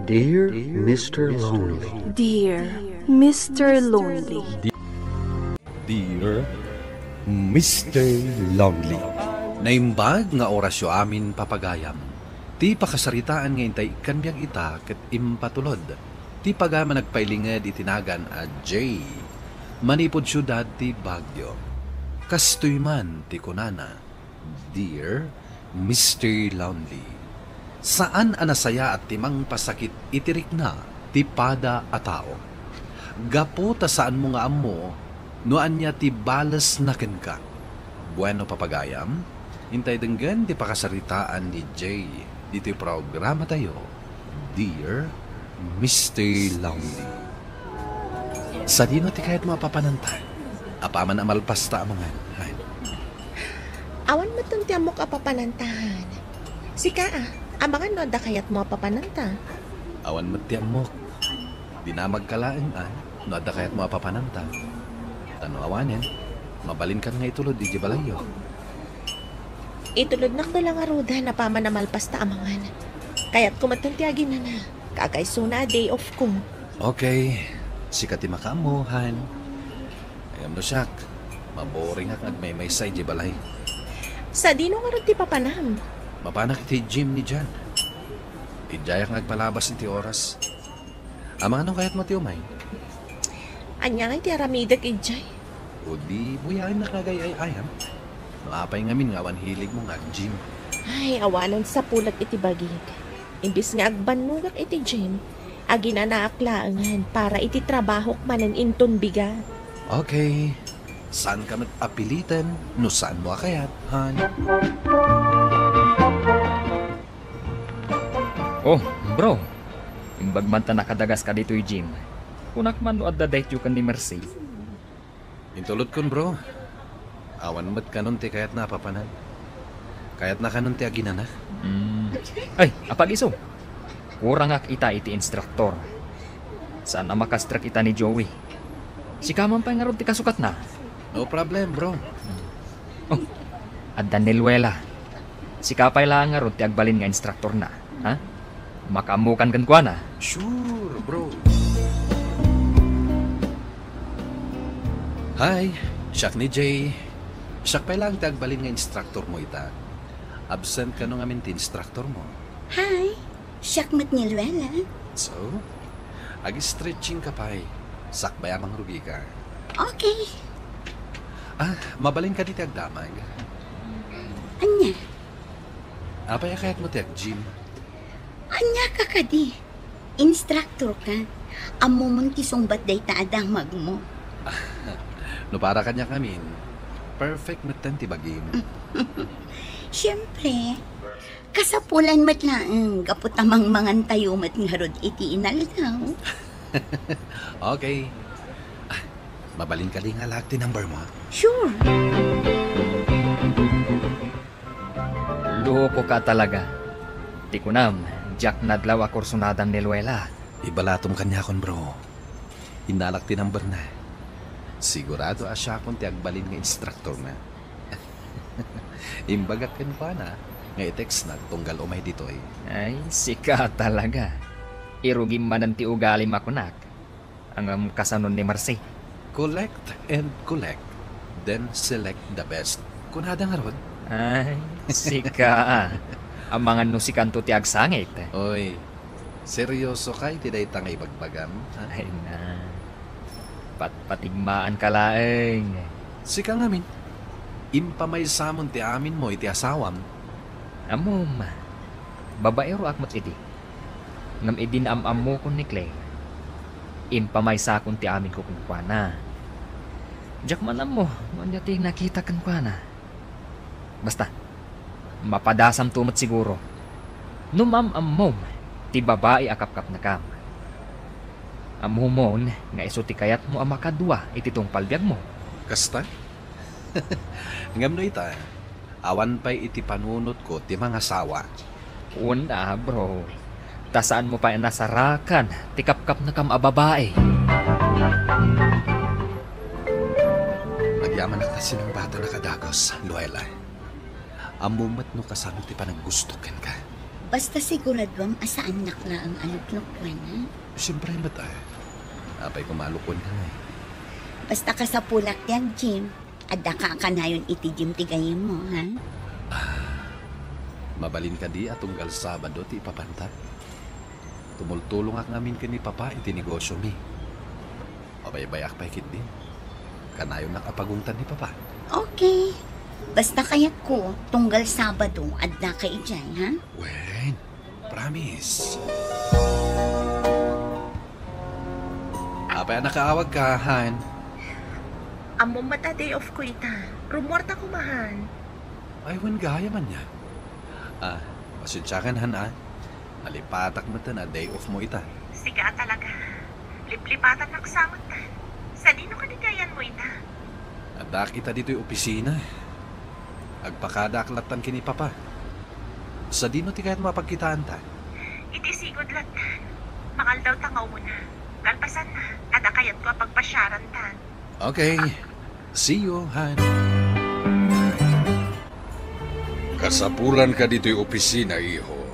Dear Mr. Lonely. Dear Mr. Lonely. Dear Mr. Lonely. Naimbag nga orasyo amin papagayam. Ti pakasaritaan nga intay kanbiyag ita ket impatulod. Ti pagama nagpailinged itinagan a J. Manipod syudad ti Baguio. Kastoy man ti kunana. Dear Mr. Lonely. Saan anasaya at timang pasakit itirik na ti pada a tao. Gapo ta saan mo nga ammo noan niya ti balas na ken ka. Bueno papagayam, hintay denggan ti pakasaritaan ni Jay dito programa tayo. Dear Mr. Lonely. Sa dino ti kahit mapapananta, apaman amalpas ta amangan. Awan mo itong tiyamok apapanantahan. Sika amangan no da kayat mo apapananta. Awan mo tiyamok. Di na magkalaeng no da kayat mo apapananta. Tano awanin, mabalin ka nga itulod di balayo. Itulod na ko lang aruda na paman na malpas ta amangan. Kaya't kumatantiyagin na. Kagayso na day off ko. Okay, sikati makamuhan. Ayam no siyak, maboring at nagmay say di balay. Sa dino nga rin ti papanam. Mapanak ti Jim ni Jan. Ijayak nagpalabas ti oras. Amang anong kayat mo ti umay? Anya nga ti aramidag ijay. O di buyain na kagay ay ayam. Maapay ngamin nga wan hilig mo nga Jim. Ay, awanan sa pulat iti bagig. Imbis nga agbanugak iti Jim, agi na naaklangan para iti trabahok manan inton biga. Okay. Saan ka mag-apilitan? No saan mo akayat, han? Oh, bro. Imbag man ta nakadagas ka dito'y gym. Kunak man no adda date yu kan ni Mercy. Intulot kun, bro. Awan mat kanon ti kayat napapanan. Kayat na kanon ti aginanak. Ay, apag iso. Kurang ak ita iti instruktor. Saan na makastrak ita ni Joey? Si kaman pa nga ron ti kasukat na. No problem, bro. Oh, at Daniluela. Si kapay lang nga ron ti agbalin nga instruktor na. Ha? Makamukan kan kwa na. Sure, bro. Hi, siyak ni Jay. Siyak pa lang ti agbalin nga instruktor mo ita. Absent ka nung amin ti instruktor mo. Hi, siyak mat ni Luella. So, agi-stretching ka pa eh. Sakbay amang rugi ka. Okay. Mabalin ka dito agdamag. Anya? Apay kayat mo tiag gym. Anya ka kadi? Instructor ka. Amo man kisong batday ta adamag mo. No para kanya kamin. Perfect metan ti bagim. Siyempre, kasapulan mat lang. Kapot amang mangan tayo mat ngarod iti inaldaw. Okay. Mabalin ka ling halak ti number mo. Sure. Loko ka talaga. Di ko nam, Jack nadlaw a kursunadan ni Luella. Ibalatom kanya kon, bro. Hinalak ti number na. Sigurado asya kon ti agbalin nga instruktor na. Imbagak ken pa na. Nga i-text na tunggal umay dito eh. Ay, sika talaga. Irugim manan ti ugalim ako nak. Ang kasanon ni Marcy. Collect and collect. Then select the best. Kunada nga ron. Ay, sika. Ang mga nusikanto ti agsangit. Oy, seryoso kay ti daytang ibagbagam. Ay na. Patigmaan ka laeng. Sika ngamin. Impamay samon ti amin mo iti asawam. Amom. Babaero akmat idi. Ngam idin am mo kun ni Clay. Impamay sa akong ti amin ko kung kwa na. Diyak manam mo, wanya ti nakita kan kwa na. Basta, mapadasam tumat siguro. Numam mom, ti babae akap-kap na kam. Amumon, nga iso ti kayat mo ang makadwa ititong palbiag mo. Kasta? Ngam no ita, awan pa'y iti panunot ko ti mga sawa. Una bro, tasaan mo pa nasarakan ti kap-kap na kam a babae. Nagyaman na kasi ng bata na kadagos, Luella. Amumat no kasano ti panang gusto ken ka. Basta siguradwang asaan nakla ang aluklukwan, ha? Siyempre, ba't apay kumalukon ka eh. Basta ka sa pulak yan, Jim. Adda ka kanayon iti Jim tigayin mo, ha? Mabalin ka di atunggal Sabado ti ipapanta. Tumultulong ak ngamin ka ni Papa iti negosyo mi. Mabay-bayak pa ikit din. Kanayon nakapagungtan ni Papa. Okay. Basta kayat ko, tunggal Sabado, adda ka ijay, ha? Wen, promise. Apay nakaawag ka, Han. Amo mata day off ko ita. Rumorta ko mahan. Ay, wen gaya man niya. Pasensyakan, Han, Alipatak mo ta na day off mo ita. Siga talaga. Liplipatan na kasamot ta. Sa dino ka digayan mo ita. Adak kita dito'y opisina. Agpakadaklatan kini Papa. Sa dino ti kahit mapagkitaan ta. Iti sigod latan. Makal daw tangaw mo na. Kalpasan na. Ada kayat ko pagpasyaran ta. Okay. See you, Han. Kasapulan ka dito'y opisina, iho.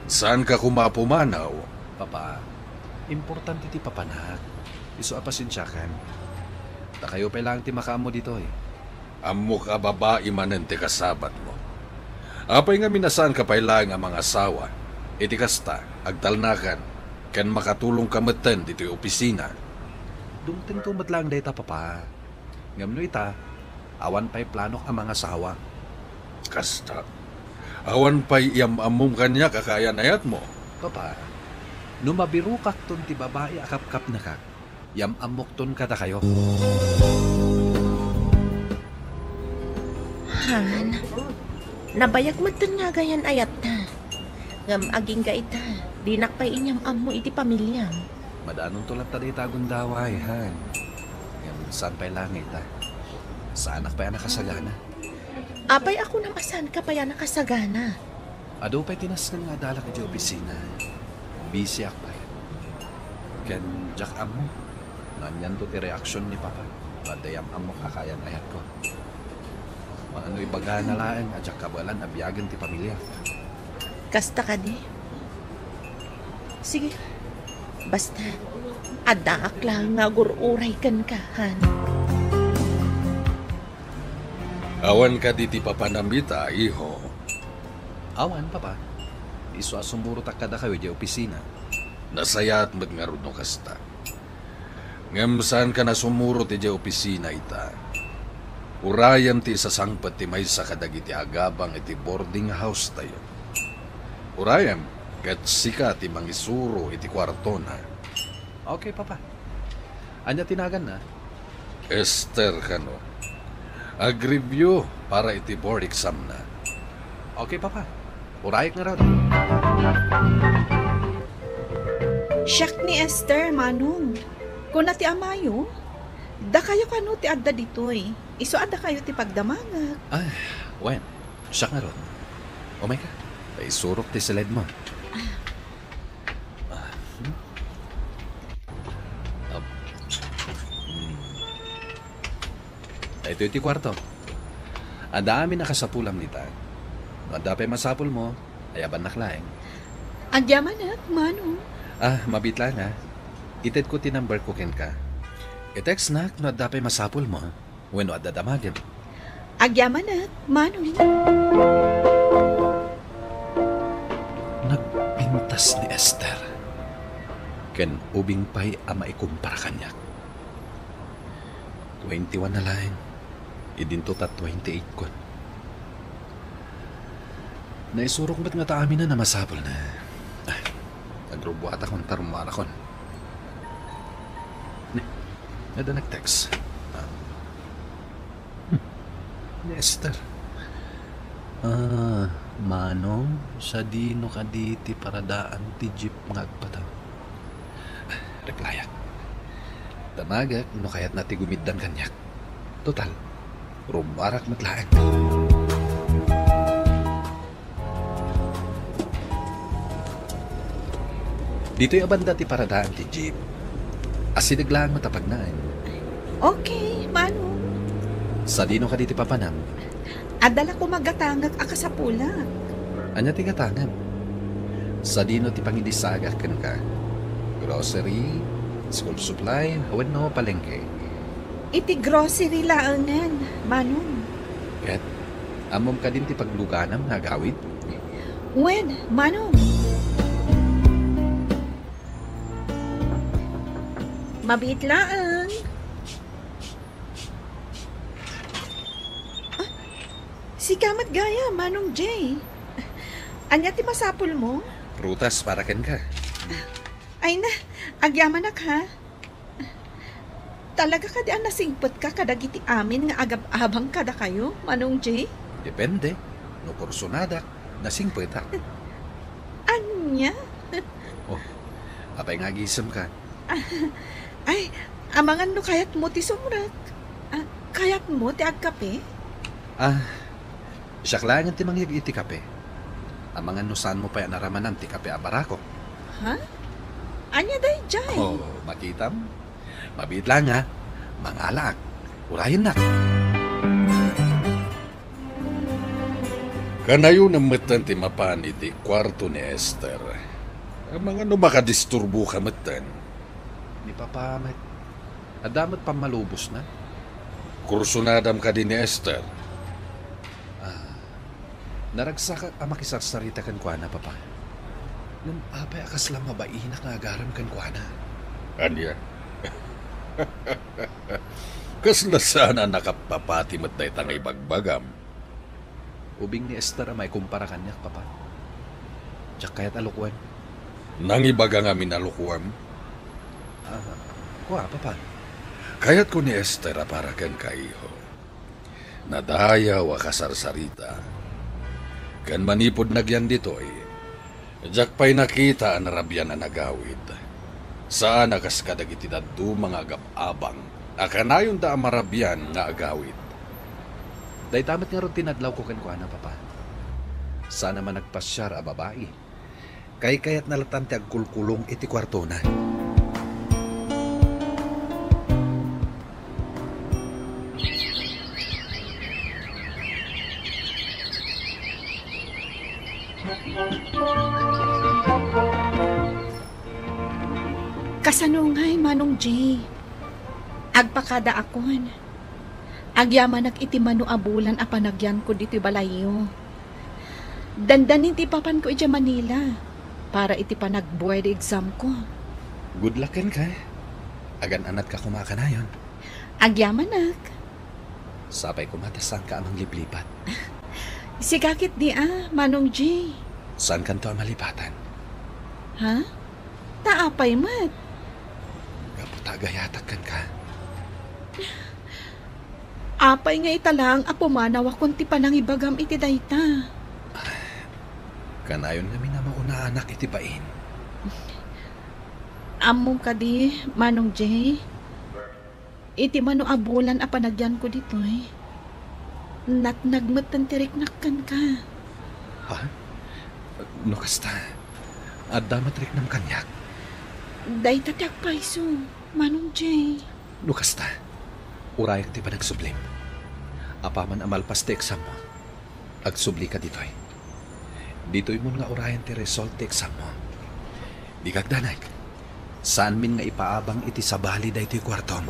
Saan ka kumapumanaw? Papa, importante ti papanak. Iso apasensyakan. Ta kayo pa lang ti makaamo dito eh. Amo ka babae manente kasabat mo. Apay nga minasaan ka pa ilang ang mga asawa. Iti kasta, agtalnakan, kan makatulong kameten dito'y opisina. Dumting tumat lang data, Papa. Ngamno ita, awan pa'y planok ang mga asawa. Kasta, awan pa'y iyamamong kanya kakayanayat mo. Papa, numabirukak ton ti babae akap-kap na kak. Yamamok ton kada kayo. Han, nabayag mo dun nga gayan ayat ta. Ngam aging ga ita. Dinak pa inyam amo iti pamilyam. Madanong tulad ta di tagong daway, Han. Ngam saan pa'y langit, Sa anak pa'y nakasagana. Apay ako namasan ka pa yan nakasagana. Ado pa'y tinasnan nga dalak iti opisina. Busy ak pa. Ken jak amo. Nanyan to ti reaksyon ni Papa. Badayam amo kakayan ayat ko. Maano ibaga na laeng at jak kabalan abiyagan ti pamilya. Kasta ka di. Sige. Basta, adaak lang nga gururay kan ka, Han. Awan ka diti papanambita, iho. Awan, Papa. Iso asumuro ta kada kayo di opisina. Nasayat magngarod no kasta. Ngam saan ka na sumuro ti di opisina ita. Urayam ti sasangpat ti may sa kadagiti agabang iti boarding house tayo. Urayam, kat sika ti mangisuro iti kwarto na. Okay, Papa. Anya tinagan na? Esther kano. Agribyo para iti board exam na. Okay, Papa. Urayik na ron. Siyak ni Esther, Manong. Kung na ti amayo, da kayo kano ti adda ditoy. Iso adda kayo ti pagdamangag. Ay, wen. Siya nga ron. Oh my God. Ay surok ti silid mo. Ito iti kwarto. Ang dami nakasapulam nita. Ang dapay masapul mo, ayaban naklaeng. Agyaman at, Manong. Mabit lang Ited ko ti number ko ken ka. I-text na no dapay masapul mo. Weno at dadamagin. Agyaman at, Manong. Nagpintas ni Esther. Ken ubing pa'y ama ikumpara kanyak. 21 na lang. Idinto ta 28 kon. Naisurok ba't nga ta amin na masapol na. Nagrubuat akong tarumara kon. Nada nag-text. Ni Esther. Manong, sa dino ka diti paradaan ti jeep ngagpataw. Replyak. Tamagak, no kaya't nati gumiddan kanyak. Total, rumarak matlaan. Dito'y abanda ti paradaan ti jeep. Asinaglaan matapagnaan. Okay, Manong. Sa dino ka diti papanam. Adala ko magatangag aka sa pula. Anya ti gatangan. Sa dino ti pangidisagak kan ka. Grocery, school supply, wenno palengke. Iti grocery laangan, Manong. Ket, amom ka din ti pagluganam nga gawid. Wen, Manong. Mabit laang. Si Kamat Gaya, Manong Jay. Anya ti masapul mo? Prutas para ken ka. Ay na, agyaman na ka. Talaga ka di ang nasingpot ka kadagiti amin nga agab-abang kada kayo, Manong Jay? Depende. No kursunada, nasingpet ha. Anya? Apay nga gisem ka. Ay, amangan no kayat mo ti sumrak. Kayat mo ti agkape? Siyaklangan ti mangyag iti kape. Amangan no saan mo pa yan naramanan ti kape abarako. Ha? Anya day jay? Makitam? Mabit lang ha. Mangalak. Urayan na. Kanayo namatan ti mapan iti kwarto ni Esther. Mga ano makadisturbo ka matan? Ni Papa, adamat pa malubos na. Kursunadam ka din ni Esther. Naragsak ang makisarsarita kan kwa na, Papa. Nung apay akas lang mabainak nga agaram kan kwa na. Anya? Kas na sana nakapapati matay tangay bagbagam. Ubing ni Esther may kumpara kanyak, Papa. Tsak kaya't alukuan. Nangibaga nga minalukuam. Kwa, Papa. Kaya't ko ni Esther para kan kaiho. Nadayaw a kasarsarita. Kan manipod nagyan ditoy, jak pa'y nakita ang narabyan na nagawid. Saan akas kadagiti daddu mga agab-abang, akanayon da ang marabyan nga agawid. Day tamat nga ron tinadlaw ko kan na, Papa. Sana man nagpasyar a babae. Kay-kayat nalatan ti agkulkulong iti kwarto na. Kasanungay, Manong Jay. Agpakada akon. Agyaman iti mano abulan a panagyan ko dito balayo. Dandanin ti papan ko iti Manila para iti panag-board exam ko. Good luck ken ka. Agan anat ka kumakanayon. Agyaman Sapay kumatasan ka amang liplipat. Sigakit di Manong Jay. Saan kanto ang malipatan? Ha? Taapay mat. Tagayatak kan ka. Apay nga italang apumanaw akong ti panangibagam iti dayta. Kanayon nga minamauna anak iti bain. Amom ka di, Manong Jay. Iti mano abulan a panagyan ko ditoy. Nagmatan tiriknakkan ka. Ha? No kasta. Adamat rik ng kanyak. Dayta ti agpaiso, Manong Jay. No kasta. Urayak ti pa nagsublim. Apaman amalpas ti exam mo. Agsubli ka ditoy. Ditoy mo nga urayan ti result ti exam mo. Di kagdanag. Saan min nga ipaabang iti sabali da ito'y kwartom?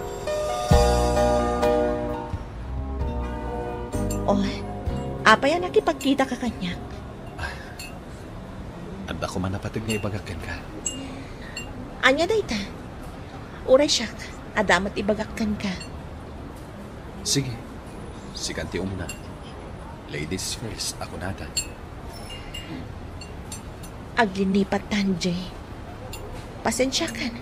Apay ang nakipagkita ka kanya. Anda ko man napatig nga ibagakan ka. Anya dayta. Uray siya, adamat ibagakkan ka. Sige. Sikanti umuna. Ladies first, ako nata. Aglinipat Jay. Pasensya ka na.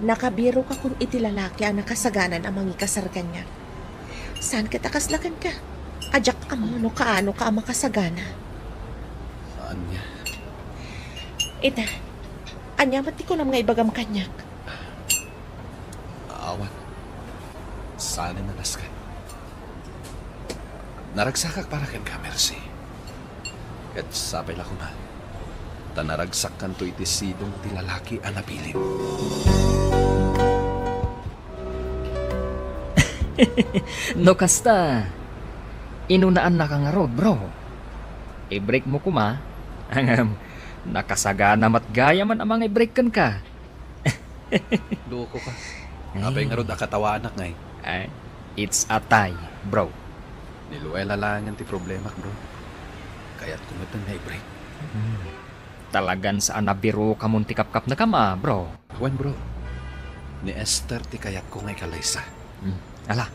Nakabiro ka kung iti lalaki ang nakasaganan ang mga kasargan niya. Saan ka takaslakan ka? Ajak ano ka ang makasagana. Anya? Ita, anya mati ko lang nga ibagam kanyak. Awan. Sana nanas ka. Naragsakak para ken ka, Mercy. Kat sapay la ko ma. Tanaragsak kanto iti sidong ti lalaki ang napilin. No kasta. Inunaan na ka nga road, bro. I-break mo kuma. Ang Nakasagana matgaya man ang mga ibrekan ka. Loko ka. Apay nga ron akatawa anak ngay. Ay, it's a tie, bro. Niluela lang ang ti problema, bro. Kaya't kumatang na i-break. Talagan saan nabiro ka mong tikap-kap na kama, bro. Wen, bro. Ni Esther ti kayat ko ngay kalaysa. Ala,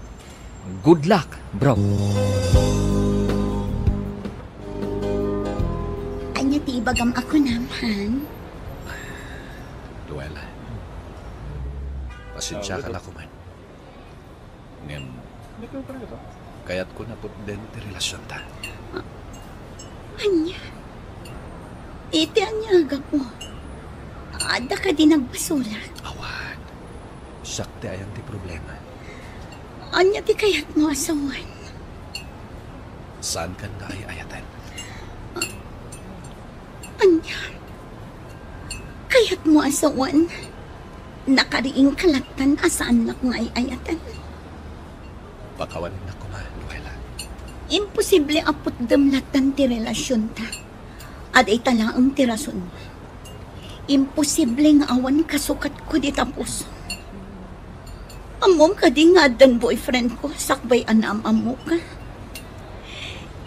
good luck, bro. Anya ti ibagam ako naman. Luela. Pasensya ka na kuman. Ngem, kaya't ko na po din ti relasyon ta. Anya. Iti anya agak mo. Ada ka din nagbasulat. Awan. Sakti ayang ti problema. Anya ti kayat mo asawan. Saan ka na ay ayatan? Anya. Kayat mo asawan. Nakariing kalatan asaan na kung ay ayatan. Pakawanin na ko ma, Luela. Imposible apot damlatan ti relasyon ta. At ay talaang ti rason mo. Imposible nga awan kasukat ko di tapos. Among ka di nga dan boyfriend ko, sakbay anam amo ka.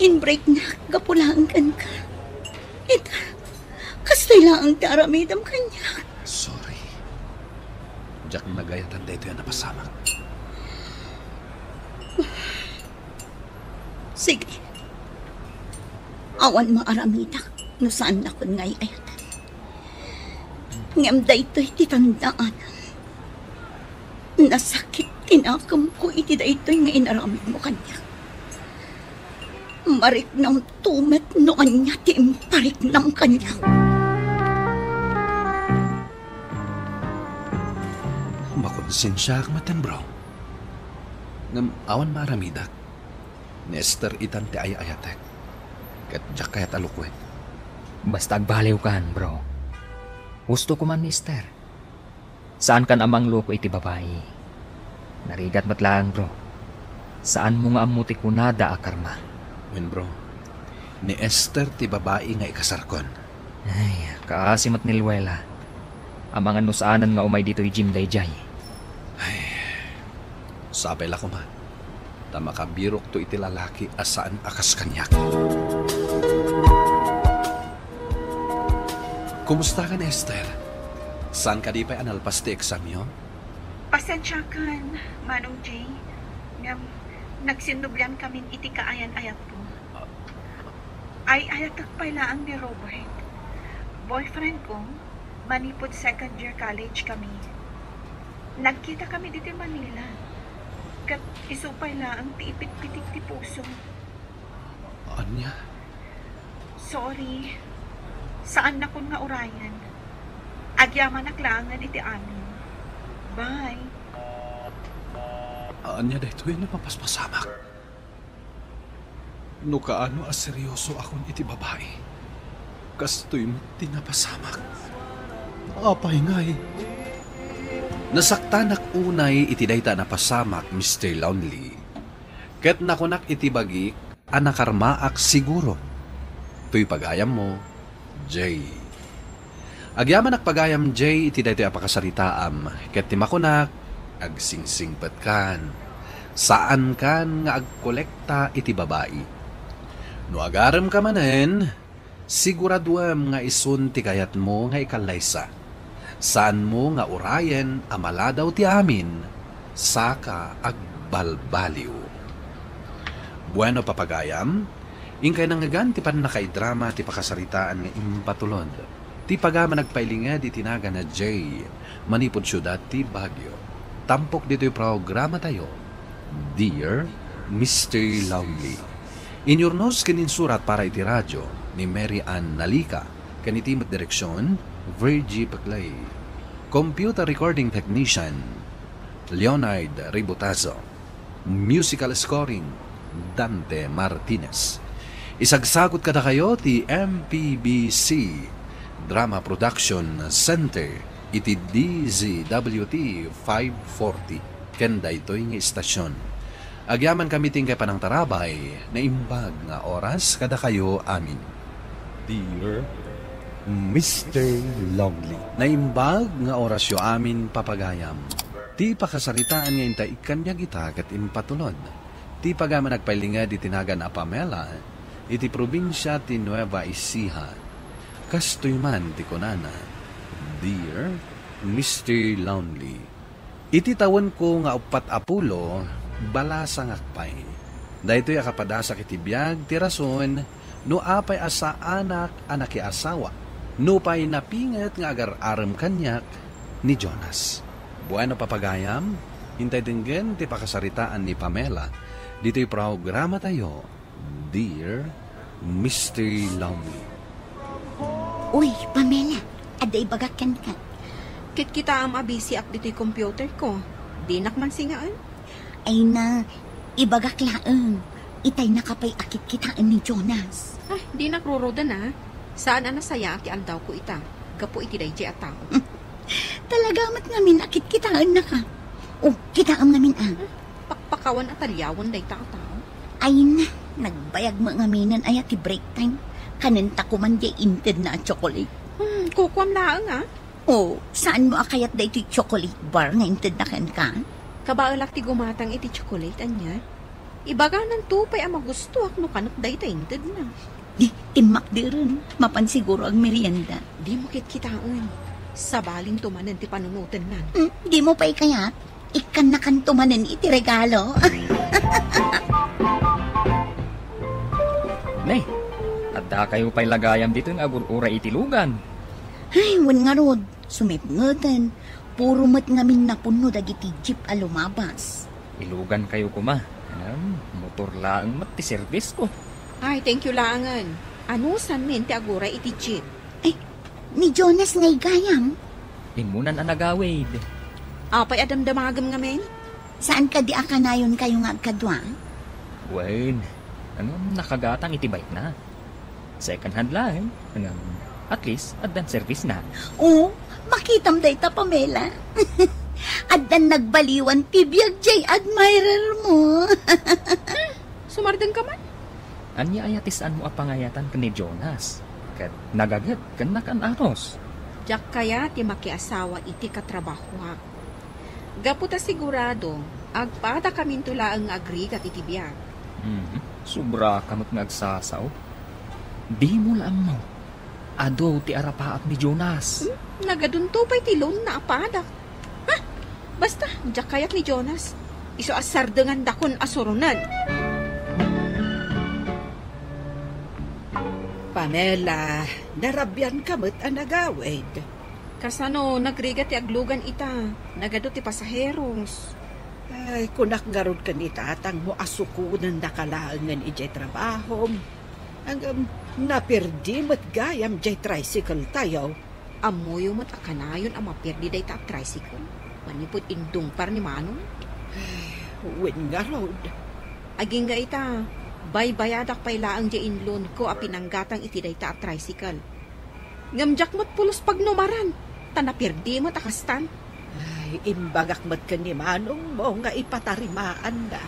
In-break na, gapulaan kan ka. Ita, kastay lang ang taramidam kanya. Sorry. Jack nagayatan dito yan napasamak. Sige. Awan maaramida no saan na kun ngay ayatan. Ngam daytoy titandaan. Nasakit tinakam ko iti daytoy nga inaramid mo kanya. Marik ng tumet noon niya ti imparik ng kanya. Makonsensya ka matan, bro. Ngam awan maramidak. Nester itan ti ayayatek. Kat jak kayat alukwen. Basta agbaliw kan, bro. Gusto ko man, mister. Saan kan amang loko iti babae? Narigat matlang, bro. Saan mo nga amuti kunada a karma? Wen, bro. Ni Esther ti babae nga ikasarkon. Ay, kaasimat ni Luela. Ang mga nusaanan nga umay dito Jim Dayjay. Sabay la ko ma. Tama ka birok to iti lalaki asaan akas kanyak. Kumusta ka, Esther? Saan ka di pa analpas ti exam yun? Pasensya kan, Manong Jay. Ngam, nagsinubyan kami iti kaayan-ayat po. Ay ayatak pa ilaang ni Robert. Boyfriend ko, manipod second year college kami. Nagkita kami dito Manila. Kat isupay laang ti ipit-pitik ti puso. Anya? Sorry. Saan na kun nga urayan? Agyaman naklangan iti amin. Bye. Anya dahito yun napapaspasamak. No kaano as seryoso akon iti babae. Kastoy mo tinapasamak. Apay ngay. Nasaktanak unay iti dayta napasamak, Mr. Lonely. Ket nakunak iti bagik, anakarmaak siguro. Tuy pagayam mo, Jay. Agyaman pagayam Jay iti daytoy apakasaritaam. Ket ti makunak, agsingsingpet kan. Saan kan nga agkolekta iti babae. No agarem ka manen, siguraduam nga isun ti kayat mo nga ikalaysa. Saan mo nga urayen amala daw ti amin, saka agbalbaliw. Bueno papagayam, ingkay nangagan ti pan nakaidrama ti pakasaritaan nga impatulod. Ti pagama nagpailingad iti naga na Jay, manipod syudad ti Baguio. Tampok dito'y programa tayo, Dear Mr. Lonely. Inyornos kininsurat para iti radyo ni Mary Ann Nalika, kanitimat direksyon, Virgie Paclay. Computer recording technician, Leonard Ributazo. Musical scoring, Dante Martinez. Isagsagot kada kayo ti MPBC Drama Production Center iti DZWT 540 kenda ito'y nga istasyon. Agyaman kami tingkay panang tarabay na imbag nga oras kada kayo amin. Dear Mr. Lonely. Naimbag nga orasyo amin papagayam. Ti pakasaritaan nga intay ikanyag ita kat impatulod. Ti pagaman nagpailingad itinagan a Pamela, iti probinsya ti Nueva Ecija. Kastoy man ti kunana, Dear Mr. Lonely. Iti tawon ko nga 4 balasang akpay. Daytoy akapadasak iti biyag ti rason no apay asa anak asawa. No pay napingat nga agar-aram kanyak ni Jonas. Bueno papagayam, hintay dinggen ti pakasaritaan ni Pamela. Dito'y programa tayo, Dear Mr. Lonely. Uy, Pamela, aday bagakan ka. Kit kita am abisi ak dito'y computer ko. Di nakman singaan. Ay na, ibagak laang. Itay nakapay akit kitaan ni Jonas. Ay, di nakruroda na. Saan ana saya ti aldaw ko ita? Gapo iti dayjay at tao. Talagamat ngamin akit kitaan na ka. Oh, kitaan ngamin Pakpakawan at alyawan day tao. Ay na, nagbayag mo ngaminan ay ti break time. Kanenta ko man di inted na chocolate. Kukwam laang Oh, saan mo akayat da iti chocolate bar nga inted na kan ka? Kabaalak ti gumatang iti chocolate anya. Ibaga ng tupay ang magusto ak no kanok day tainted na. Di, timak di rin. Mapansiguro ang merienda. Di mo kitkitaan. Sabalin tumanan ti panunutan nan. Di mo pa'y kayat? Ikan na kan tumanan iti regalo. Nay, adda kayo pa'y lagayam dito ng agurura itilugan. Ay, wan nga rod. Sumipngutan. Puro mat ngamin napuno dagiti jeep a lumabas. Ilugan kayo kuma. Motor laang mat ti service ko. Ay, thank you laangan. Ano san men ti agura iti jeep? Ay, ni Jonas ngay gayam. Imunan ang nagawid. Apay adamdamagam nga men? Saan ka di akanayon kayo nga agkadwa? Wen, nakagatang itibay na. Second hand lang. At least, addan service na. Oo, makitam day ta, Pamela. Addan nagbaliwan tibiyag jay admirer mo. Sumardeng ka man? Anya ayatisan mo apangayatan ka ni Jonas. Kat nagagat kan aros. Diyak kaya ti makiasawa iti katrabaho. Gaputa sigurado, agpada kamin tula ang agrigat iti biyag. Sobra kamot ngagsasaw. Di mo lang mo. Ado ti arapaat ni Jonas. Nagadunto pa'y ti loan na apadak. Basta, diyak kayat ni Jonas. Iso asardengan dakon asurunan. Pamela, narabyan kamot ang nagawid. Kasano, nagriga ti aglugan ita. Nagado ti pasaheros. Ay, kunak garod ka ni tatang mo asukunan nakalaangan ijay trabaho. Ang napirdi mat gayam jay tricycle tayo. Amoyo mat akanayon ang mapirdi day ta tricycle. Manipod indung par ni Manong. Win nga road. Aging ga ita. Baybayadak pay laang jain loan ko a pinanggatang iti day ta tricycle. Ngamjak mo't pulos pag numaran. Tanapirdi mo takastan. Ay, imbagak mat ka ni Manong mo nga ipatarimaan na.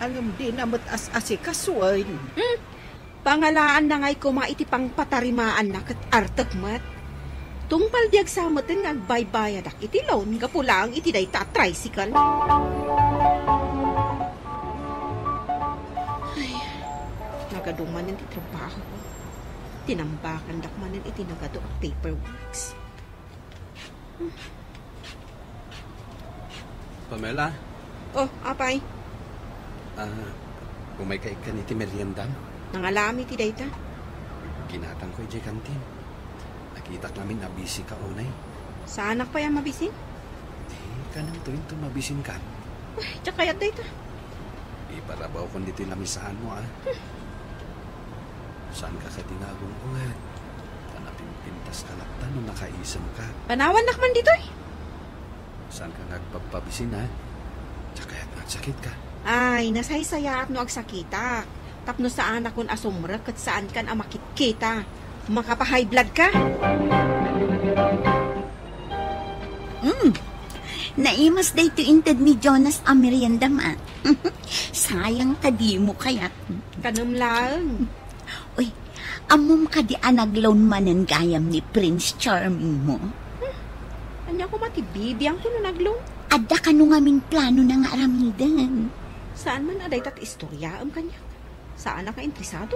Alam di na mat as-asikasuan. Pangalaan na nga'y kuma iti pang patarimaan na kat artag mat. Tungpal diag sa matin nga agbaybayadak iti loan gapulang iti day ta tricycle. Ay, nagadumanan iti trabaho ko. Tinambakan dakmanan iti nagado ang paperworks. Pamela? Oh, apay. Umay ka ikan iti merienda. Nangalami ti dayta. Ginatang ko ijay kantin. Nakita namin na busy ka unay. Sa anak pa yan mabisin? Di ka nang tuwing tumabisin ka. Ay, tsaka kayat dayta. Iparabaw kung dito lamisaan mo Saan ka kadinagong ungat? Tanapin pintas kalaktan nung nakaisam ka. Panawan nakman dito Saan ka nagpapabisin Tsaka nagsakit ka. Ay, nasaysaya at no agsakita. Tapno saan akong asumra kat saan kan ang makikita. Makapa-high blood ka? Naimas day to inted ni Jonas ang merienda ma. Sayang kadi mo kayat. Kanam lang. Uy, Amom ka di anagloan manen gayam ni Prince Charming mo. Anya ko matibibiyang ko na naglong. Adda ka nung aming plano na nga aramidan. Saan man aday tat istorya am kanya? Saan na ka interesado?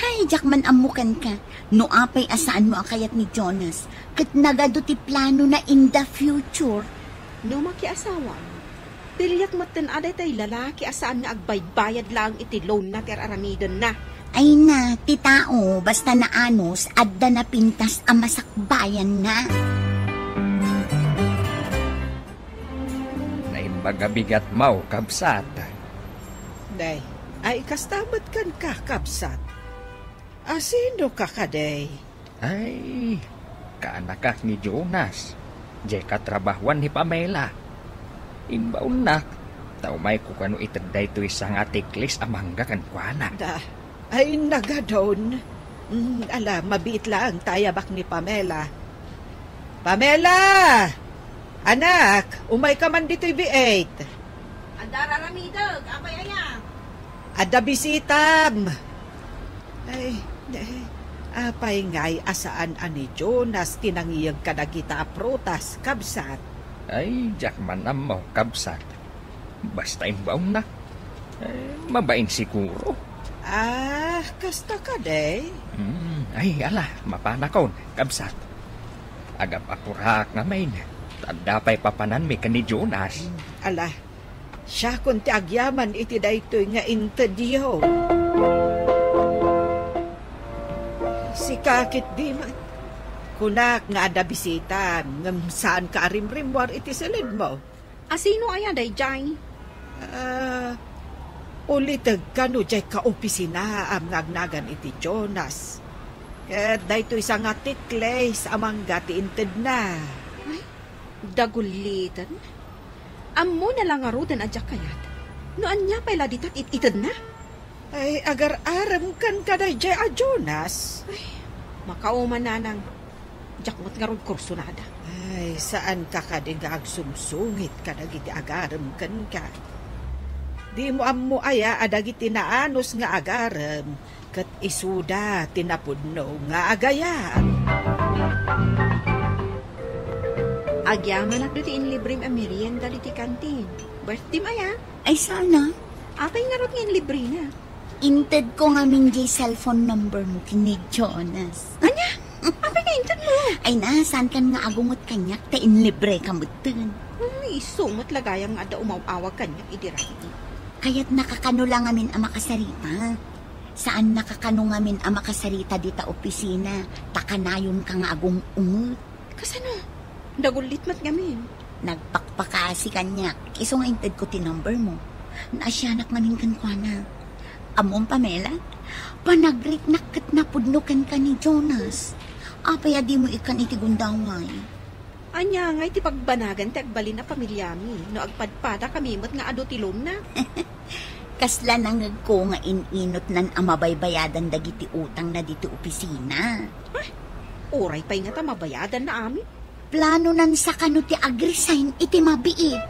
Hay, jakman amukan ka. No apay asaan mo akayat ni Jonas. Kat nagado ti plano na in the future. No makiasawa. Piliyak matan aday tay lalaki asaan nga agbaybayad lang iti loan na ter aramidon na. Ay na, ti tao, basta na anos, adda na pintas ang masakbayan na. Naimbaga-bigat mau, kabsat. Day, ay kastamat kan ka, kabsat. Sino ka ka, day? Ay, kaanakak ni Jonas. Jay katrabahuan ni Pamela. Imbaon na, taumay ko kano itaday to isang atiklis amangga kan kuana. Ay nagadon. Mabit lang tayabak ni Pamela. Pamela! Anak, umay ka man dito'y B8. Andara ramidag, apay aya. Ada bisitam. Ay, apay ngay asaan ani Jonas tinangiyag ka na kita prutas, kabsat. Ay, jakman mo, kabsat. Basta imbaon na. Mabain siguro. Kasta ka, day? Ay, ala, mapanakon, kabsat. Agap akurak nga main. Tadapay papanan mi ka ni Jonas. Ala, siya kung ti agyaman iti daytoy nga intedyo. Si kakit di man. Kunak nga ada bisita, ngam saan ka arimrimwar iti silid mo? Sino aya day jay? Ulitag ka no jay ka-opisina am ngagnagan iti Jonas. Ket daytoy isang atikles amang gati inted na. Ay, dagulitan. Ammo na lang arudan adya kayat. No anya pala ditat ited na? Ay, agar aram kan ka day jay a Jonas. Ay, makauman na nang jakmat nga rod kursunada. Ay, saan ka ka din nga agsumsungit ka dagiti agaram kan ka? Di mo ammo aya adagiti naanos nga agaram ket isuda tinapudno nga agayaan. Agyaman at diti inlibrem a merienda diti kantin. Birthday maya. Ay sana. Apay nga rod nga libre na. Inted ko nga mingi cellphone number mo kini Jonas. Anya? Apay nga inted mo? Ay na, saan kan nga agungot kanyak ta inlibre kamutin. Ay, sumot lagayang nga da umawawag kanyak idirati. Kaya't nakakano lang amin ang makasarita. Saan nakakano ngamin ang makasarita dita opisina? Takanayon ka nga agong ungot. Kasano? Dagulit mat ngamin. Nagpakpakasi kanyak. Iso nga inted ko ti number mo. Naasyanak ngamin kan kwa na. Among Pamela, panagrit nakat napudnukan ka ni Jonas. Apaya di mo ikan iti gundaway. Anya nga iti pagbanagan ti agbalin na pamilyami. No agpadpada kami mat nga ado tilom na. Kasla nangag ko nga ininot nan amabaybayadan dagiti utang na diti opisina. Ay, oray pa'y nga ta mabayadan na amin. Plano nan sa kano ti agresign iti mabiit.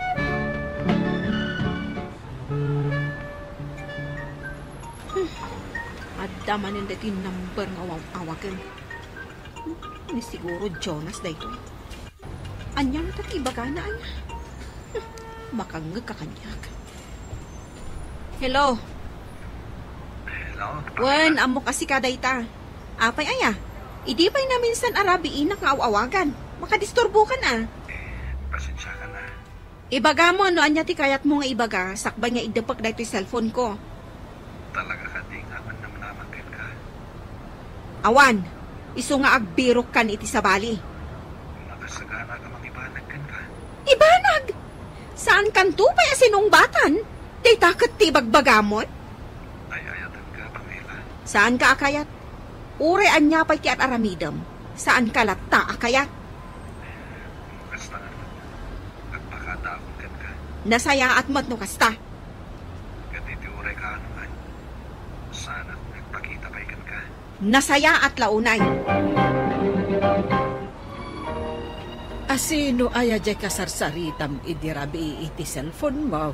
Adda man yung dati number nga awagan. Ni siguro Jonas dahito. Anya nga tati ibaga na anya. Makangag ka kanyak. Hello? Hello? Wen, amo kasi ka dayta. Apay aya, idi pa'y namin san arabiin na awagan. Makadisturbo ka na. Pasensya ka na. Ibaga mo, no anya ti kayat mo nga ibaga, sakbay nga idapag dahito yung cellphone ko. Talaga ka di nga man naman ka. Awan, iso nga agbirok kan iti sa bali. Nakasagana ka mangibanag ka. Ibanag! Saan kanto pa sinong batan? Di takot ti bagbagamot? Ay ayatan ka, Pamela. Saan ka akayat? Ure anya pa'y ti at aramidam. Saan ka latta akayat? Basta nga naman. Nagpakadaon ka. Nasaya at mat no kasta. Katitiuray ka ano man. Sana nagpakita pa'y ka. Nasaya at launay. Asino aya jay kasarsaritam idirabi iti cellphone mo?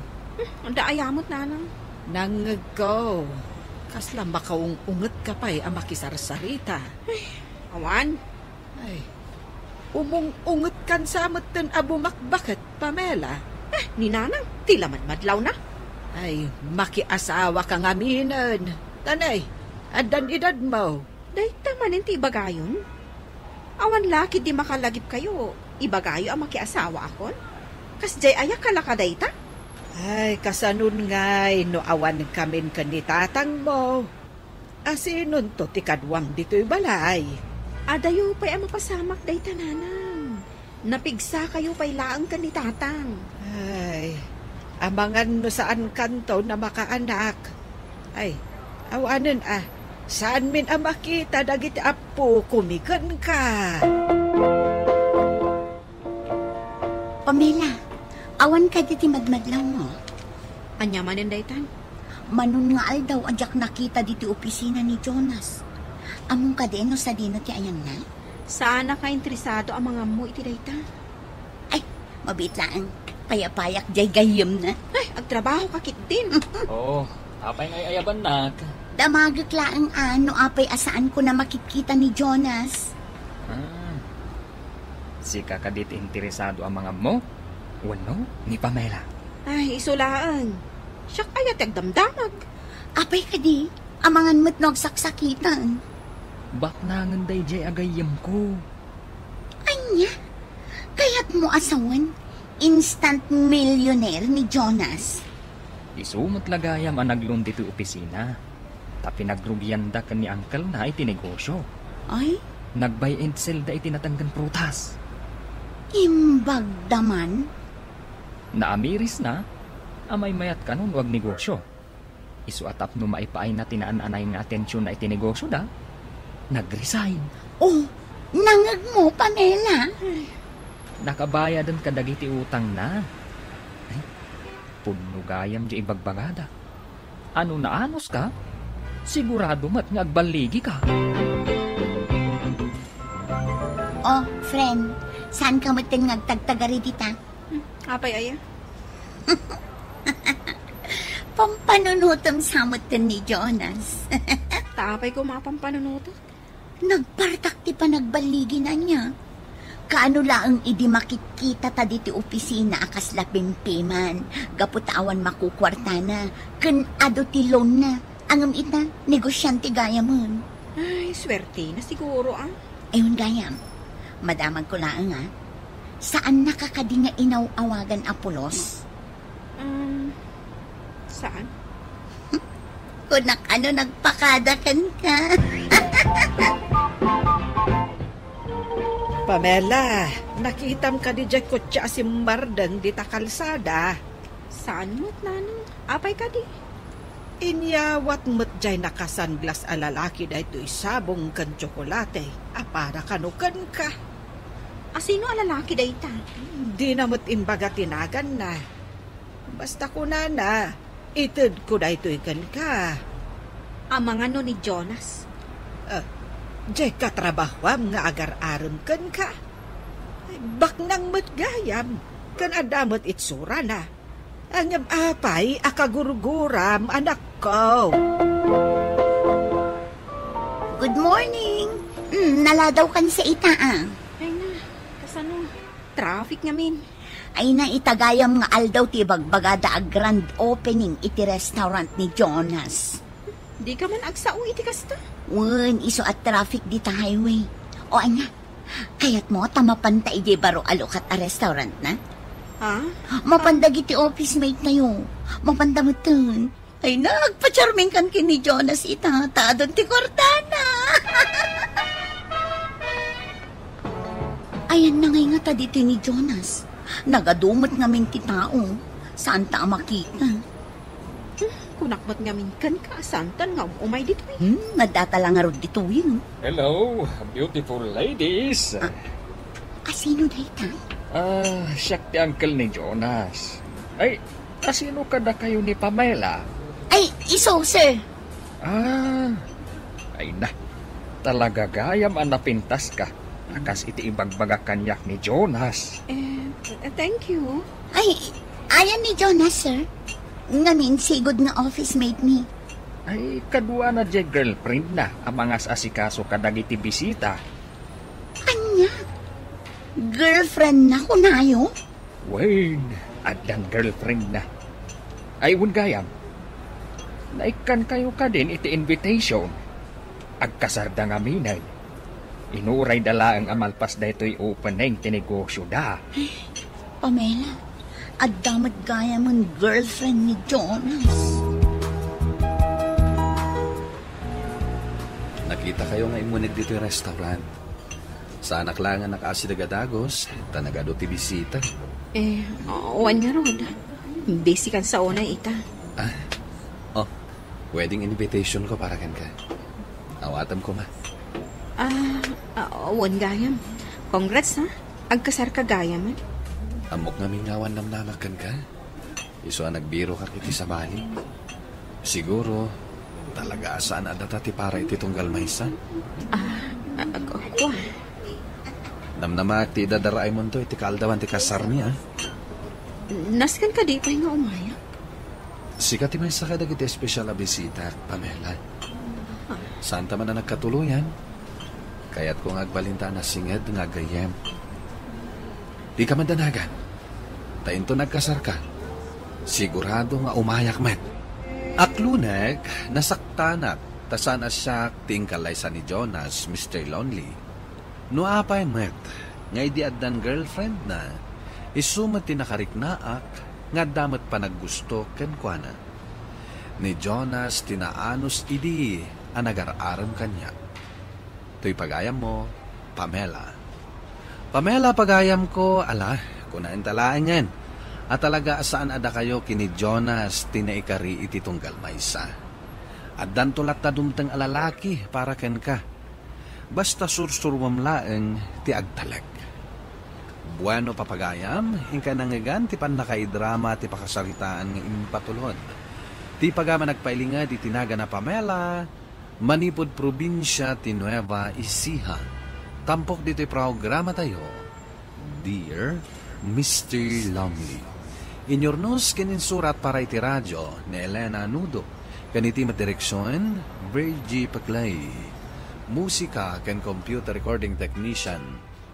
Anda ayamot na lang. Nangag ko. Kasla makaung-unget ka pa'y ang makisarsarita. Awan, Ay, umung-unget kan sa amatan abumakbakat, Pamela. ni Nanang, tila man madlaw na. Ay, makiasawa kang aminan. Tanay, adan edad mo. Day taman ti ibagayon. Awan laki di makalagip kayo. Ibagayo ang makiasawa akon. Kas jay ayak kalaka dayta. Ay, kasanun ngay, no awan kamin kanitatang mo. Asinon to ti kadwang dito'y balay. Adayo pa'y ang mapasamak dayta Nanang. Napigsa kayo pa'y laang ka ni Tatang. Ay, amangan no saan kanto na makaanak. Ay, awanan saan min ang makita dagiti apo kumikan ka. Pamela, awan ka diti madmadlaw mo. Anya manin daytan. Manun nga aldaw adyak nakita diti opisina ni Jonas. Among kadeno sa dino ti ayan na. Sana ka interesado ang mga mo iti dayta. Ay, mabit lang. Payapayak jay gayem na. Ay, agtrabaho ka kit din. Oo, apay ngay ayaban nak. Damagak lang ano apay asaan ko na makikita ni Jonas. Si kakadit interesado ang mga mo? Wano, ni Pamela. Ay, isulaan. Siyak ayat agdamdamag. Apay ka di, amangan mo't nagsaksakitan. Bak nangan day jay agayam ko. Anya, kaya't mo asawan, instant millionaire ni Jonas. Isumot lagayam ang naglun dito opisina. Tapi nagrugyan da kan ni uncle na itinegosyo. Ay, Nag-buy and sell da itinatanggan prutas. imbag daman. Naamiris na, amay mayat kanon wag negosyo. Isu atap no maipaay na tinaan-anay nga atensyon na itinegosyo da, nag-resign. Oh, nangag mo, Pamela. Nakabayadan ka dagiti utang na. Ay, punugayam di ibagbagada. Ano na anos ka? Sigurado mat nga agbaligi ka. Oh, friend, saan ka matin ngagtagtagari dita? Apay aya. Pampanunutom sa matin ni Jonas. Tapay ko mapampanunutot. Nagpartak ti pa nagbaligi na niya. Kaano laang idi makikita ta diti opisina akas lapimpiman. Gaputawan makukwarta na. Kun ado ti loan na. Angam ita, negosyante gaya mon. Ay, swerte na siguro Ayun gayam, madamag ko lang saan nakakadi nga inaw-awagan Apolos? Saan? Kung ano nagpakadakan ka. Pamela, nakitam ka di jay kutsa si Mardan di ta kalsada. Saan mo't Nanang? Apay ka di. Inyawat mo't jay nakasanglas a lalaki da ito'y sabong kan tsokolate. Para kanukan ka. Asino a lalaki dayta? Di na mo't imbaga tinagan na. Basta ko na, itid ko da ito'y kan ka. Ang mga no ni Jonas. Jay katrabahwam nga agar-aram kan ka. Bak nang matgayam, kan adamot itsura na. Anyam apay, akaguruguram, anak ko. Good morning. Naladaw kan sa ita Ay na, kasano? Traffic ngamin. Ay na itagayam nga aldaw ti bagbagada a grand opening iti restaurant ni Jonas. Di ka man agsao iti kasta. Wen, iso at traffic di ta highway. O anya, kayat mo tamapanta iti baro alukat a restaurant na? Ha? Mapandag iti office mate na yun. Mapandamutan. Ay nagpa-charming kan kini Jonas itata doon ti Cortana. Ayan na ngay nga ta dito ni Jonas. Nagadumot ngamin ti tao. Saan ta makita? Kunakmat ngamin kan ka. Santan nga umay dito Nadatala nga ron dito yun. Hello, beautiful ladies. Asino na ita? Siyak ti uncle ni Jonas. Ay, asino ka na kayo ni Pamela? Ay, iso, sir. Ay na. Talaga gayam ang napintas ka. Akas iti ibagbaga kanyak ni Jonas. Thank you. Ay, ayan ni Jonas, sir. Ngamin, sigod nga office mate ni. Ay, kadua na di girlfriend na ang mga asikaso kadagiti bisita. Anya? Girlfriend na ko nayo? Wait, adang girlfriend na. Ay, gayam. Naikan kayo ka din iti invitation. Agkasarda nga minay. Inuray dala ang amalpas da ito'y opening tinegosyo da. Pamela, adamat gaya man girlfriend ni Jonas. Nakita kayo nga imunid dito yung restaurant. Sa anak lang nga nakasidagadagos, tanagado ti bisita. Owan nga rod. Busy kan sa unay ita. Wedding invitation ko para kan ka. Awatam ko ma. Owan gayam. Congrats ha. Agkasar ka gayam. Amok nga mingawan namnamakan ka. Iso nagbiro ka kiti sa bali. Siguro, talaga saan adata ti para iti tunggal maysa? Ako. Namnamak ti dadaraay mo to iti kaldawan ti kasar niya. Naskan ka di pa nga umaya. Sika ti maysa ka dagiti espesyal na bisita, Pamela. Saan ta man na nagkatuluyan? Kaya't kung agbalinta na singed nga gayem. Di ka mandanagan. Tayin to nagkasar ka. Sigurado nga umayak met. Aklunag, nasaktanak, tasan asyak tingkalay sa ni Jonas, Mr. Lonely. No apay met, ngay di addan girlfriend na, isumat tinakariknaak, nga damat pa naggusto ken kuana. Ni Jonas tinaanos idi, anagar-aram kanya. To'y pagayam mo, Pamela. Pamela, pagayam ko, kunain talaangan. At talaga saan ada kayo kini Jonas tinaikari iti tunggal maysa. At dantulat na dumtang alalaki para ken ka. Basta sursurwam laeng ti agtalag. Bueno papagayam, inka nangagan ti pan nakaidrama ti pakasaritaan ng impatulod. Ti pagama nagpailinga di tinaga na Pamela, manipod probinsya ti Nueva Ecija. Tampok dito'y programa tayo, Dear Mr. Lonely. Inyornos kininsurat para iti radyo ni Elena Nudo. Kaniti madireksyon, Virgie Paclay. Musika ken computer recording technician,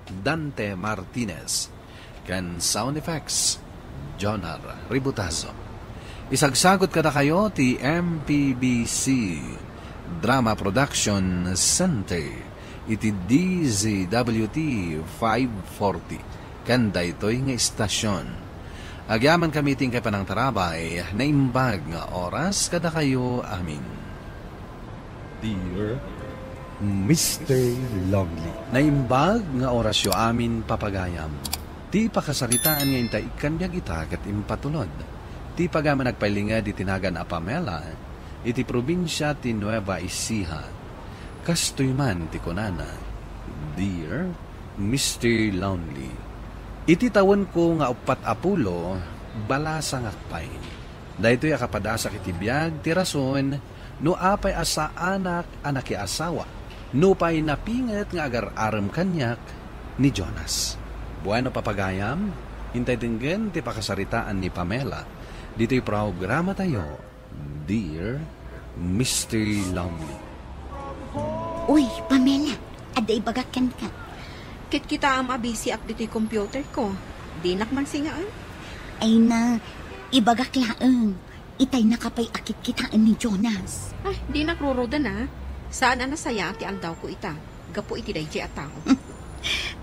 Dante Martinez. Ken sound effects, Jonar Ributazo. Isagsagot kada kayo ti MPBC Drama Production Center. Iti DZWT 540. Kanda ito'y nga istasyon. Agyaman kami tingkay pa ng tarabay na imbag nga oras kada kayo amin. Dear Mr. Lonely. Na imbag nga orasyo amin papagayam. Ti pakasaritaan nga intay ikanbyag ita kat impatulod. Ti pagaman nagpailinga di tinagan a Pamela, iti probinsya ti Nueva Ecija. Kastoy man ti kunana, Dear Mr. Lonely. Iti tawon ko nga 4 balasang akpay. Dahito'y akapadasak iti biyag, ti rason, no apay asa anak asawa, no pa'y napingat nga agar-aram kanyak ni Jonas. Bueno papagayam, hintay dinggan ti pakasaritaan ni Pamela. Dito'y programa tayo, Dear Mr. Lonely. Uy, Pamela, aday bagakan ka. Kit kita am abisi ak dito'y computer ko. Di nakman singaan. Ay na, ibagaklaan. Itay nakapay akit kitaan ni Jonas. Ay, di nakruroda na. Saan saya ti aldaw ko ita? Gapo iti dayjay at tao.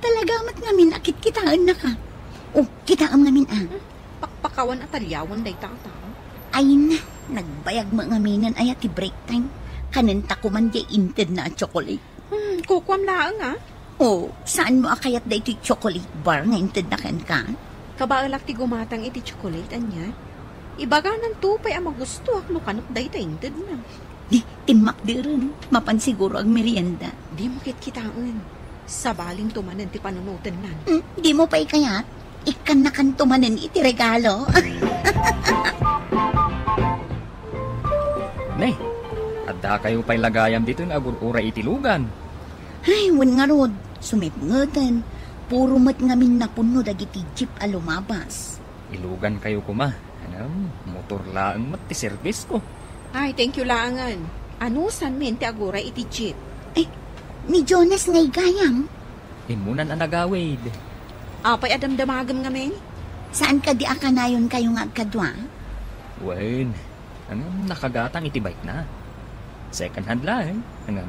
Talaga mat ngamin akit kitaan na ka. Oh, kitaan ngamin Pakpakawan at talyawan day tao. Ay na, nagbayag mo ngaminan ay ti break time. Kanenta ko man di inted na chocolate. Kukwam laang Oh, saan mo akayat da iti chocolate bar nga inted na ka? Kabaalak ti gumatang iti chocolate anya. Ibaga ng tupay ang magusto no kanok day tainted na. Di, timak di rin. Mapansiguro ang merienda. Di mo kitaan. Sabaling tumanan ti panunutan nan. Di mo pa ikayat? Ikan na kan tumanan iti regalo. Nay, adda kayo pa'y lagayam dito ng agurura itilugan. Ay, wan nga rod. Sumipngutan. Puro mat ngamin na puno dagiti jeep a lumabas. Ilugan kayo kuma. Motor laang mat ti service ko. Ay, thank you laangan. Ano san men ti agura iti jeep? Ni Jonas ngay gayam. Imunan ang nagawid. Apay adamdamagam nga men? Saan ka di akanayon kayo nga agkadwa? Wen, ang nakagatang iti bike na. Second hand lang. Ang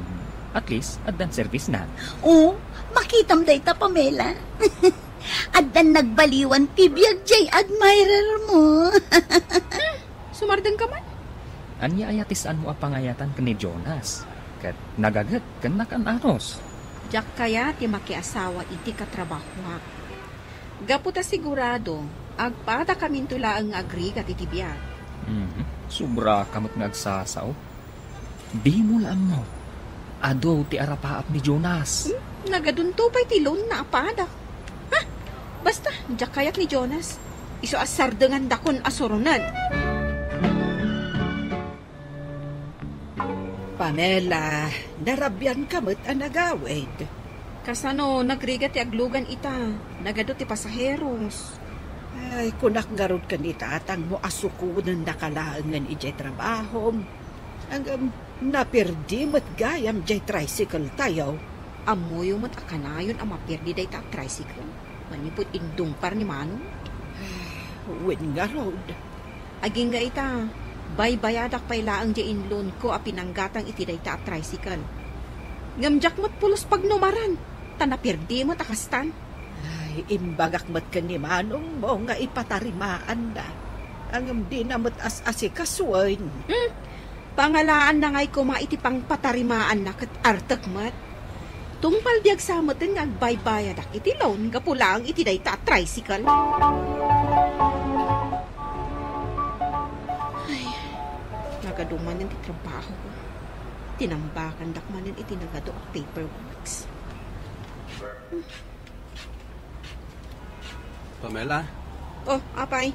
at least, addan service na. Oo, makitam day ta, Pamela. Addan nagbaliwan tibiyag jay admirer mo. Sumardeng ka man? Anya ayatisan mo ang pangayatan ka ni Jonas. Kat nagagat kan nakananos. Diyak kaya ti makiasawa iti katrabaho. Gaputa sigurado, agpada kamin tula ang agri kat iti biyag. Sobra kamot nagsasaw. Di mo lang mo. Ado ti arapaap ni Jonas. Nagadunto pa'y ti loan na apada. Ha? Basta, diyak kayat ni Jonas. Iso asar dengan dakon asoronan. Pamela, narabyan kamot ang nagawid. Kasano, nagriga ti aglugan ita. Nagado ti pasaheros. Ay, kunak garod ka ni tatang mo asukunan nakalaangan ijay trabaho. Ang napirdi mo't gayam jay tricycle tayo. Amoyo mo't akanayon ang mapirdi day ta tricycle. Manipot indumpar ni Manong. Win nga road. Aging ga ita. Baybayadak pay laang diin loan ko a pinanggatang iti day ta tricycle. Ngamjak mo't pulos pagnumaran. Tanapirdi mo't akastan. Ay, imbagak mo't ka ni Manong mo nga ipatarimaan na. Ang di na mo't as-asikasuin. Pangalaan na ngay ko maitipang patarimaan na kat artak mat. Tungpal diag samotin nga agbaybayadak iti loan nga pulang iti day ta tricycle. Ay, nagaduman ng trabaho ko. Tinambakan dakmanin iti nagado ang paperworks. Pamela, Oh, apay.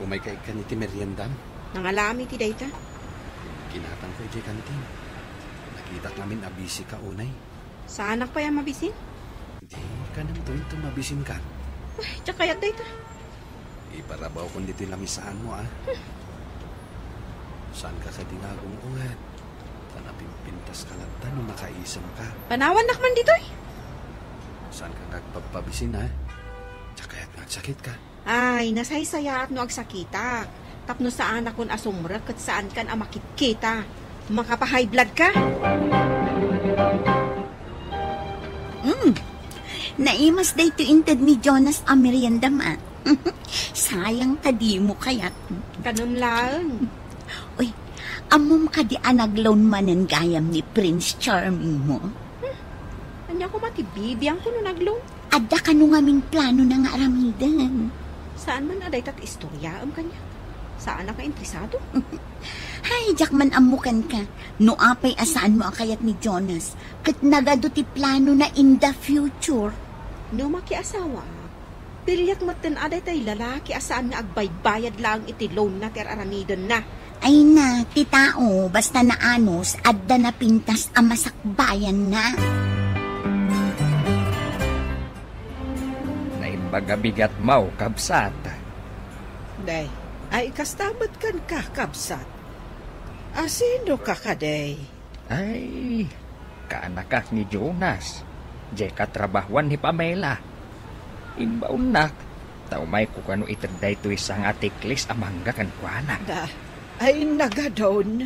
umay ka ikan iti meriendan. Nangalami ti day ta. Kinatang ko iti kantin. Nakita namin abisi ka unay. Sa anak pa yan mabisin? Di ka nang ito mabisin ka. Ay, tsak kayat day ta. Iparabaw kung dito lamisaan mo Saan ka kadingagong ungat? Tanapin-pintas ka lang nung nakaisang ka. Panawan nakman dito eh. Saan ka nagpagpabisin Tsak kaya't nagsakit ka. Ay, nasaysaya at no agsakita. Tapno saan akon asumra kat saan kan amakikita. Makapahay blood ka? Naimas day to inted ni Jonas ang merienda ma. Sayang tadi mo kayat. Kanam lang. Uy, amom ka di anagloan manen gayam ni Prince Charming mo. Anya ko matibibiyang ko no nagloan. Adda ka nung aming plano na nga aramidan. Saan man aday tat istorya am kanya? Saan ka interesado? Hay, jakman amukan ka. No apay asaan mo ang kayat ni Jonas. Kat nagado ti plano na in the future. No makiasawa. Piliyak matan aday tay lalaki asaan nga agbaybayad lang iti loan na ter aramidan na. Ay na, ti tao, basta na anos, adda na pintas ang masakbayan na. Naimbaga-bigat mau, kabsat. Day, ay kastamat kan kakabsat. Sino ka kaday? Ay, kaanakak ni Jonas. Jay katrabahuan ni Pamela. Imbaon nak, taumay ko kano itaday to isang atiklis amangga kan kuana. Da, ay nagadon.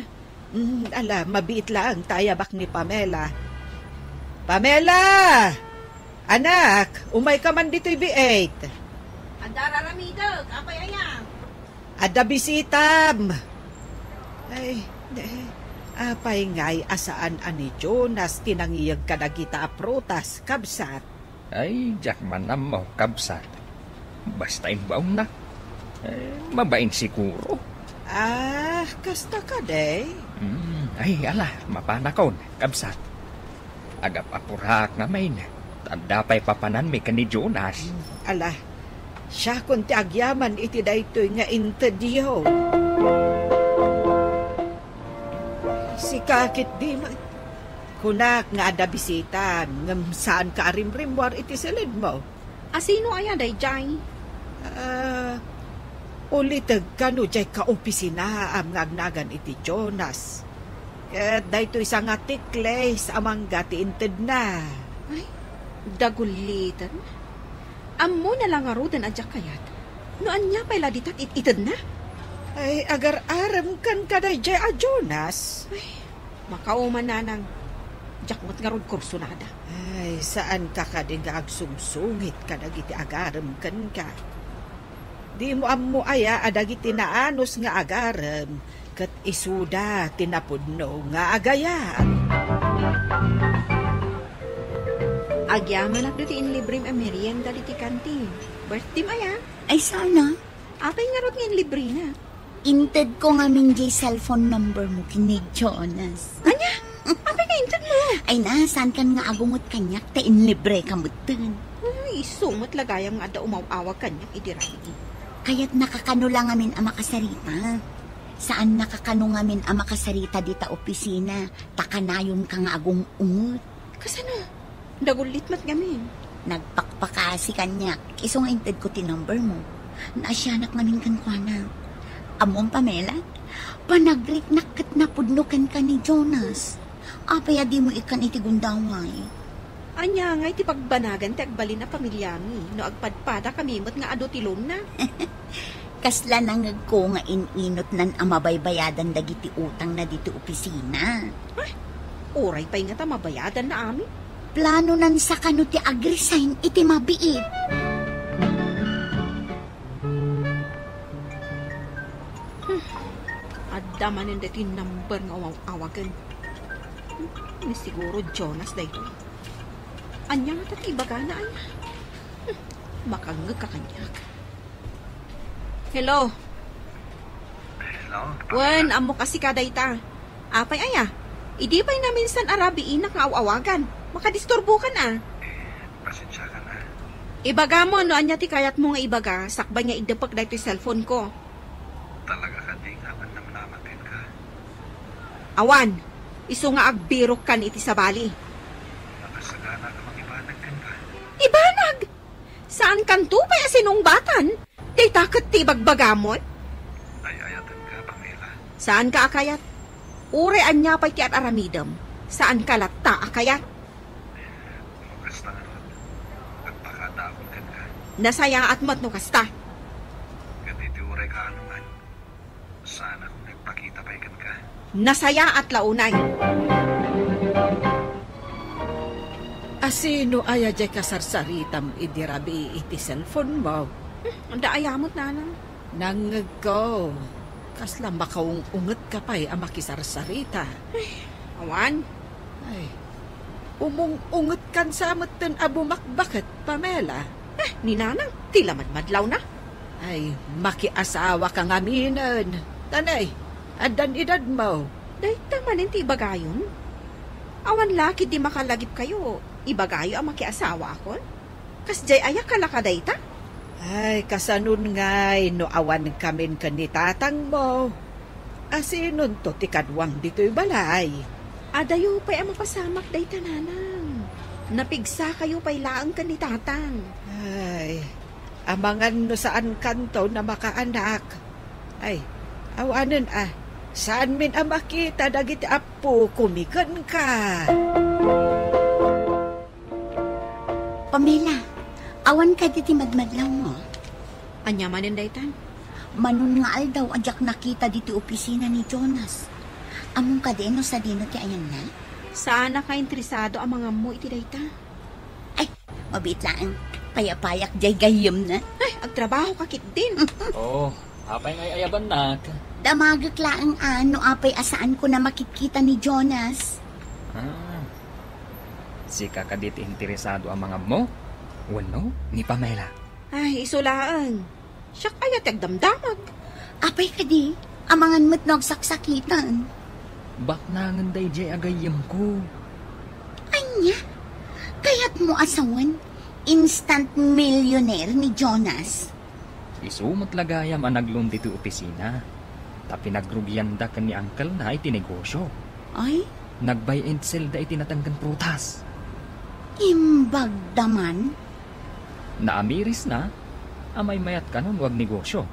Ala, mabiit lang tayabak ni Pamela. Pamela! Anak, umay ka man dito'y B8. Andara ramidag, apay ayang. Ada bisitam. Ay, apay ngay asaan ani Jonas tinangiyag ka nagita prutas, kabsat. Ay, jak manam mo, kabsat. Basta imbaon na. Mabain siguro. Kasta ka day. Ay, ala, mapanakon, kabsat. Agap apurak na main. Tanda pa'y papanan may ka ni Jonas. Ala, siya kung ti agyaman iti daytoy nga intedyo. Si kakit di mo. Kunak nga ada bisita. Ngam saan ka arimrimwar iti silid mo? Asino aya day jay? Ulitag ka no jay ka-opisina ang ngagnagan iti Jonas. Ket dayto isa nga tikle sa amang gati inted na. Ay, dagulitan. Ammo na lang arudan adyak kayat. Noan niya pala ditat itid na. Ay, agar aram kan kaday jay a Jonas. Ay, makauman na nang jakmat nga rod kursunada. Ay, saan ka kading agsumsungit ka dagiti agaram kan ka. Di mo ammo aya adagiti naanos nga agaram ket isuda tinapudno nga agayaan. Agyaman at dito inlibrim a merienda diti kantin. Birthday maya. Ay, sana. Apay nga rod nga libre na. Inted ko nga minjay cellphone number mo kini Jonas. Anya? Apay nga intan mo? Ay na, saan kan nga agungot kanyak ta inlibre kamutan. Ay, sumot lagayang nga da umawawag kanya idirami. Kaya't nakakano lang amin ang makasarita. Saan nakakano ngamin ang makasarita dita opisina, takanayon ka nga agong ungot. Kasano? Dagulit mat gamin. Nagpakpakasi kanyak, iso nga inted ko ti number mo. Naasyanak ngamin kan kuana. Among Pamela, panagrik nakat napudnukan ka ni Jonas. Apaya di mo ikan iti gundaway. Anya nga iti pagbanagan ti agbalin na pamilyami. No agpadpada kami mo't nga ado tilon na. Kasla nangag ko nga ininot nan amabaybayadan dagiti utang na dito opisina. Ay, oray pa'y nga ta mabayadan na amin. Plano nan sa kano ti agresign iti mabiit. Adda manin dati number nga awagan. Ni siguro Jonas da ito. Anya nga tati ibaga na anya. Makangag ka kanyak. Hello? Hello? Wen, amo kasi kada ita. Apay aya. Idi pa'y na minsan arabiin na kaawawagan. Makadisturbo ka na. Pasensya ka na. Ibaga mo, no anya ti kayat mo nga ibaga, sakba niya idapag dahito yung cellphone ko. Talaga ka di nga man namnamatin ka. Awan, iso nga agbirok kan iti sabali. Nakasagana ka mag-ibanag kan ka. Ibanag! Saan kanto pa sinungbatan? Di takot ti bagbagamon? Ay ayatan ka, Pamela. Saan ka akayat? Ure anya pa'y ti at aramidam. Saan ka latta akayat? Mukas na nga ron. Agpakadaon kan ka. Nasaya at matno kasta. Ganiti uray ka anuman. Sana kung nagpakita pa ikan ka. Nasaya at launay. Asino aya jay kasarsaritam idirabi iti cellphone mo. Anda ayamot na lang. Nangag ko. Kasla makaungungot ka pa'y ang makisarsarita. Awan, Ay, umungungot kan sa amatan abumakbakat, Pamela. ni nanang, tilaman madlaw na. Ay, makiasawa ka nga minan. Tanay, adan edad mo. Dahil tamanin ti ibagayon. Awan laki di makalagip kayo. Ibagayo ang makiasawa akon. Kas jay ayak kalakaday ta. Ay, kasanun ngay, no awan kamin ka ni tatang mo. Asinon to ti kadwang dito'y balay. Adayo pa'y ang mapasamak day tananang. Napigsa kayo pa'y laang ka ni tatang. Ay, amangan no saan kanto na makaanak. Ay, awanan saan min ang makita dagiti apo kumikan ka. Pamela, awan ka diti madmadlaw mo. Anya manin day tan? Manun nga aldaw ajak nakita diti opisina ni Jonas. Among kadeno sa dino ti ayan na? Sana ka interesado ang mga mo iti day ta. Ay, mabit lang. Payapayak jay gayam na. Ay, agtrabaho ka kit din. Oh, apay nga ayaban na. Damagak lang ano apay asaan ko na makikita ni Jonas. Si kakadit interesado ang mga mo? Wano, ni Pamela. Ay, isulaan. Siyak ayat agdamdamag. Apay ka di, amangan mo't nagsaksakitan. Baknangan day jay agayam ko. Anya, kaya't mo asawan, instant millionaire ni Jonas. Isumot lagayam ang naglon dito opisina. Ta pinagrugyan da kan ni uncle na iti negosyo. Ay, Nag-buy and sell da iti natanggan prutas. imbag daman. Naamiris na, amay mayat ka nun wag negosyo.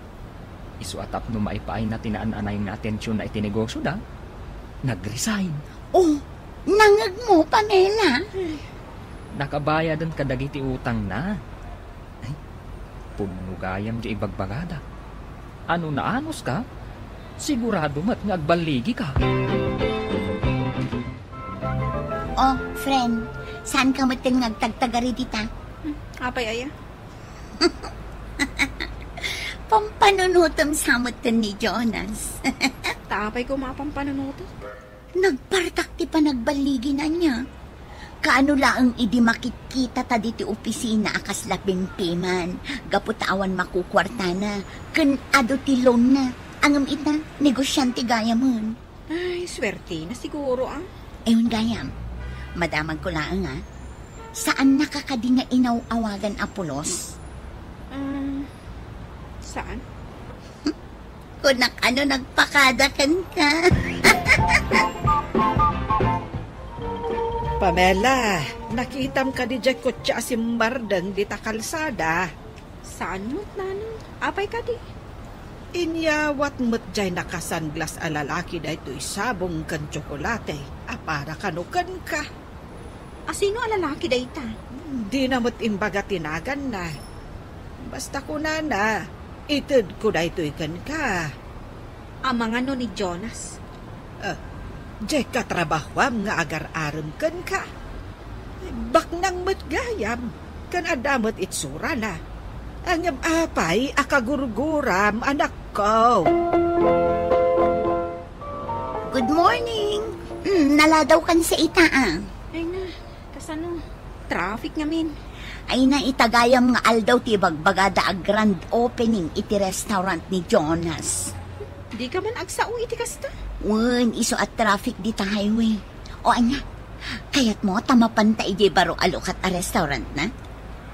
Isu atap no maipaay na tinaan-anay nga atensyon na itinegosyo da, nag-resign. Oh, nangag mo, Pamela. Nakabayadan kadagiti utang na. Ay, punugayam di ibagbagada. Ano na anos ka? Sigurado mat nga agbaligi ka. Oh, friend, saan ka matin ngagtagtagari dita? Apay aya? Pampanunutom samutan ni Jonas. Tapay ko mapampanunuto. Nagpartak ti panagbaligi na niya. Kaano laang idi makikita ta diti opisina akas labing piman. Gaputawan makukwarta na. Kan ado ti loan na. Angam ita, negosyante gayamon. Ay, swerte na siguro Ewan gayam, madamag ko lang saan nakakadi nga inaw-awagan Apolos? Saan? Kung ano nagpakadakan ka. Pamela, nakitam ka di dyan kutsa asimbardang di ta kalsada. Saan mo't nanong? Apay ka di? Inyawat mo't dyan nakasanglas a lalaki da ito'y sabong kan tsokolate. Para kanukan ka. Sino ang lalaki da ita? Di na mo't imbaga tinagan na. Basta ko na, itid ko da ito'y kan ka. Ang mga no ni Jonas. Diyay katrabahwam nga agar-aram kan ka. Baknang matgayam, kan adamot itsura na. Ang apay, akagurguram, anak ko. Good morning. Naladaw kan sa ita Ay na, kasano? Traffic ngamin. Ay na itagayam nga aldaw ti bagbagada a grand opening iti restaurant ni Jonas. Di ka man agsao iti kasta? Wen, iso at traffic di ta highway. O anya, kayat mo tamapanta iti baro alukat a restaurant na?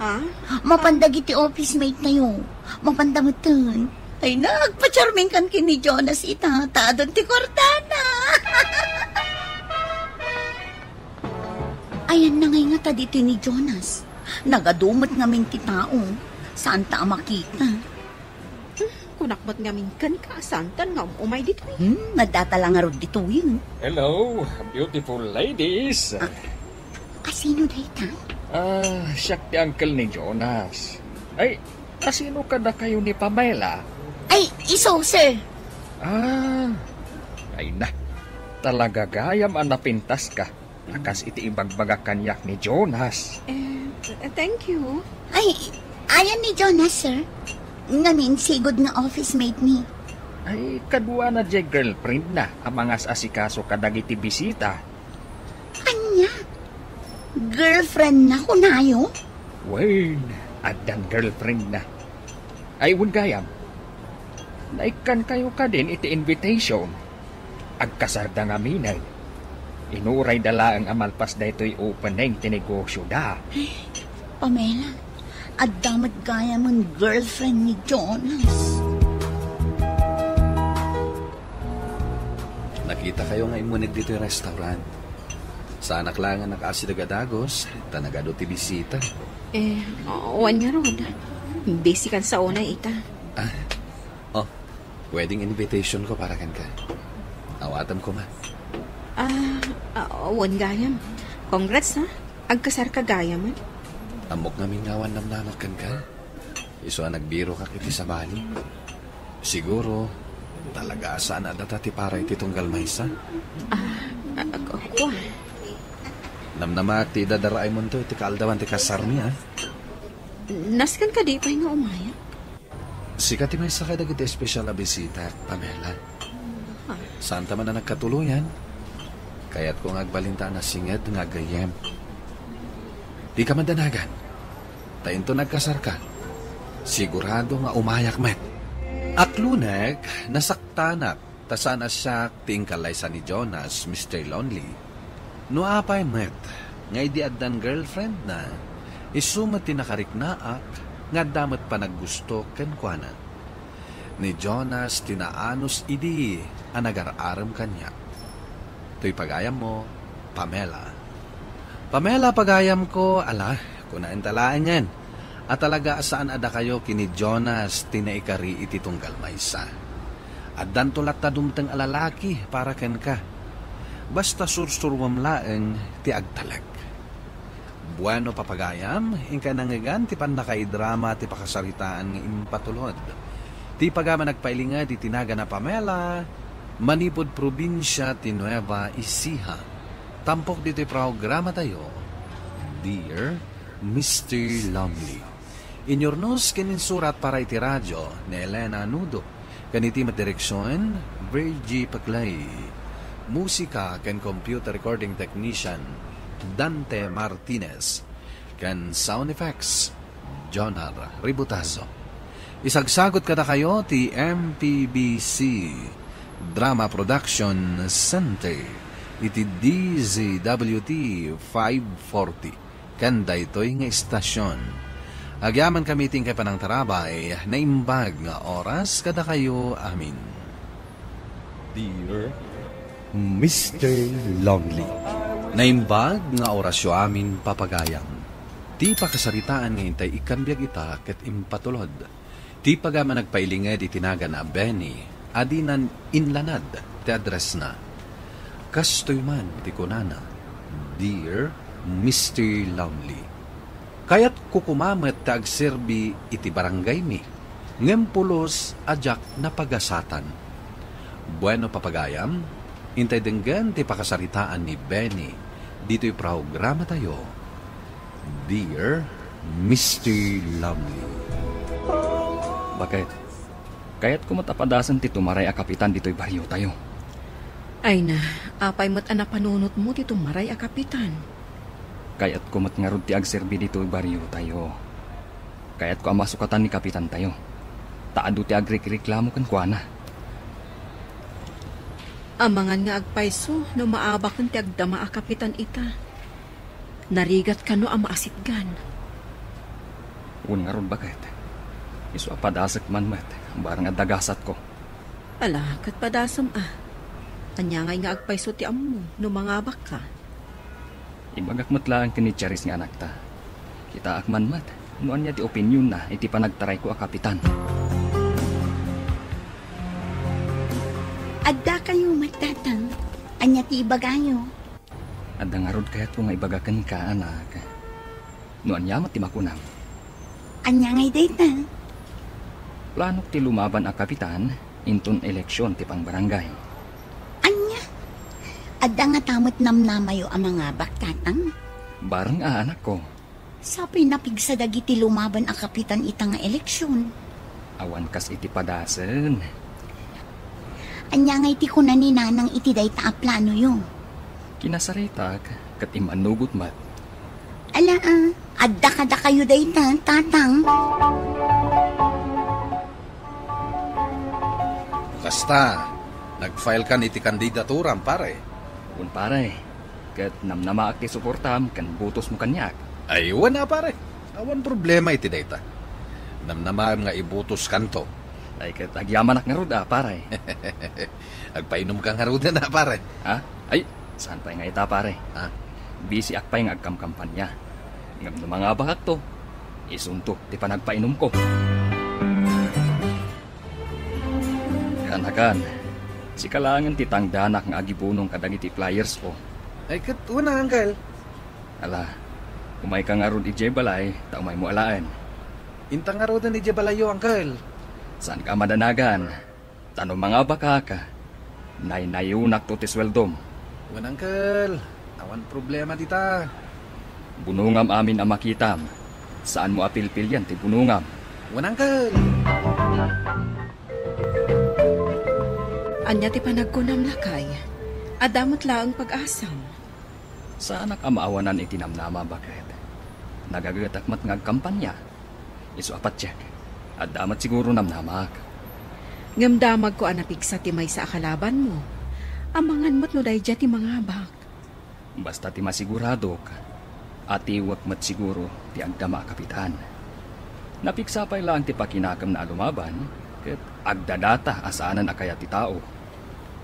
Ha? Mapandag iti office mate tayo. Mapanda mo ton. Ay nagpa-charming kan kini Jonas ita. Taadon ti Cortana. Ayan na ngay nga ta dito ni Jonas. Nagadumot ngamin ti tao. Saan ta makita? Kunakbat ngamin kan ka. Santan nga umay dito Nagdatala nga rod dito yun. Hello, beautiful ladies. Kasino na ita? Siyak ti uncle ni Jonas. Ay, kasino ka na kayo ni Pamela? Ay, iso, sir. Ay na. Talaga gayam ang napintas ka. Akas iti ibagbaga kanyak ni Jonas. Thank you. Ay, ayan ni Jonas, sir. Ngamin, sigod nga office mate ni. Ay, kadwa na di girlfriend na ang mga asikaso kadagiti bisita. Anya? Girlfriend na kunayo? Wait, adan girlfriend na. Ay, gayam. Naikan kayo ka din iti invitation. Agkasarda nga minay. Inuray dala ang amalpas da ito'y opening tinegosyo da. Pamela, adamat gaya mong girlfriend ni Jonas. Nakita kayo nga imunig dito yung restaurant. Sa anak lang nga nakasidagadagos, tanagado ti bisita. Wan nga rod. Busy kan sa una ita. Wedding invitation ko para kan ka. Awatan ko ma. Wan gayam. Congrats ha. Agkasar ka gayam Amok nga mingawan namnamak kan ka. Iso nagbiro ka kiti sa bali. Siguro, talaga saan adata ti para iti tunggal maysa? Kwa. Namnamak ti idadaraay mo to iti kaaldawan ti kasarmi Naskan ka di pa nga umaya? Sikat ti maysa ka dagiti espesyal na bisita, Pamela. Saan taman na nagkatuluyan? Kaya't kung agbalinta na singed nga gayem. Di ka mandanagan. Tayin to nagkasar ka. Sigurado nga umayak met. Akluneg, nasaktanak, tasaan asyak tingkalay sa ni Jonas, Mr. Lonely. No apay met, nga idi addan girlfriend na, isumat tinakariknaak, nga damat pa naggusto kenkwana. Ni Jonas tinaanos idi, anagar-aram kanya. To'y pagayam mo, Pamela. Pamela, pagayam ko, ala, kunain talaan yan. At talaga saan ada kayo kini Jonas tinaikari iti tunggal maysa. At dantulat na dumtang alalaki para ken ka. Basta sursurwam laeng ti agtalag. Bueno papagayam, inka nangagan ti pandakaidrama ti pakasaritaan ng impatulod. Ti pagama nagpailinga ti tinaga na Pamela, manipod probinsya ti Nueva Ecija. Tampok dito programa tayo, Dear Mr. Longley. Inyornos kinin surat para iti radyo ni Elena Nudo. Kaniti madireksyon, Virgie Paclay. Musika ken computer recording technician, Dante Martinez. Ken sound effects, Jonar Ributazo. Isagsagot kada kayo ti MPBC Drama Production Center iti DZWT 540 kanda ito'y nga istasyon. Agyaman kami ting kay panang tarabay na imbag nga oras kada kayo amin. Dear Mr. Longley, naimbag nga orasyo amin papagayam. Ti pakasaritaan nga intay ikanbiag ita ket impatulod. Ti pagama nagpailinged itinaga na Benny, adinan inlanad ti address na. Kastoy man ti kunana, Dear Mr. Longley. Kaya't kukumamet ti agserbi iti barangay mi, ngempulos ajak na pagasatan. Bueno papagayam, intay denggan ti pakasaritaan ni Benny, dito'y programa tayo, Dear Mr. Longley. Bakit? Kaya't kumatapadasan ti tumaray a kapitan dito'y baryo tayo. Ay na, apay mo't anak panunot mo ti tumaray a kapitan. Kaya't kumat nga rod ti agserbi dito'y baryo tayo. Kaya't ko amasukatan ni kapitan tayo. Taado ti agreklamo kan kuana. Amangan nga agpayso no maabak ti agdama a kapitan ita. Narigat ka no ang maasitgan. Un nga ron bakit? Isu apadasak man mat, barang adagasat ko. Ala, kat padasam Anya nga agpayso ti ammo no mangabak ka. Ibagak matlaan ka ni Charis nga anak ta. Kita akman mat, noan niya ti opinyon na iti panagtaray ko a kapitan. Adda kayo matatang. Anya ti ibagayo. Adda nga rod kaya't ko nga ibagakan ka, anak. Noan niya ti makunam. Anya ngay data. Planok ti lumaban a kapitan, inton eleksyon ti pangbarangay. Anya? Adda nga tamot namnamayo ang mga baktatang. Barang anak ko. Sabi napigsa dagiti lumaban a kapitan ita nga eleksyon. Awan kas iti padasen. Anya nga iti kunan ni nanang iti dayta a plano yo. Kinasaritak, kat imanugot mat. Ala adda kada kayo dayta, tatang. Kasta, nag-file ka iti kandidaturam pare. Un pare, kat namnama ti suportam kan butos mo kanyak. Ay, wala pare. Awan problema iti dayta. Namnama nga ibutos kanto. Ay kat agyaman ak nga rod pare. Agpainom ka nga rod na pare. Ha? Ay, saan pa nga ita pare? Ha? Busy ak pa yung agkamkampanya. Ngam na mga bakak to, isuntok ti panagpainom ko. Kanakan, si kalangan ti tangdanak nga agibunong kadagiti flyers ko. Ay, kat wala angkel. Ala, umay ka nga rod ije balay, ta umay mo alaan. Intang nga rod ni Jabalayo angkel. Saan ka madanagan? Tanong mga baka ka. Nay-nayunak to ti sweldom. Wala angkel. Awan problema dita. Bunungam amin ang makitam. Saan mo apilpil yan ti bunungam? Wala angkel. Anya ti panagkunam lakay. Adamot laang pag-asam. Saan ak amaawanan iti namnama bakit? Nagagatak mat ngagkampanya. Isu apat check. At damat siguro namnamak. Ngamdamag ko anapigsa ti may sa akalaban mo. Amangan mo't no dayja ti mangabak. Basta ti masigurado ka. At iwak mat siguro ti agdama kapitan. Napigsapay lang ti pakinakam na lumaban. Ket agdadata asaanan akayat ti tao.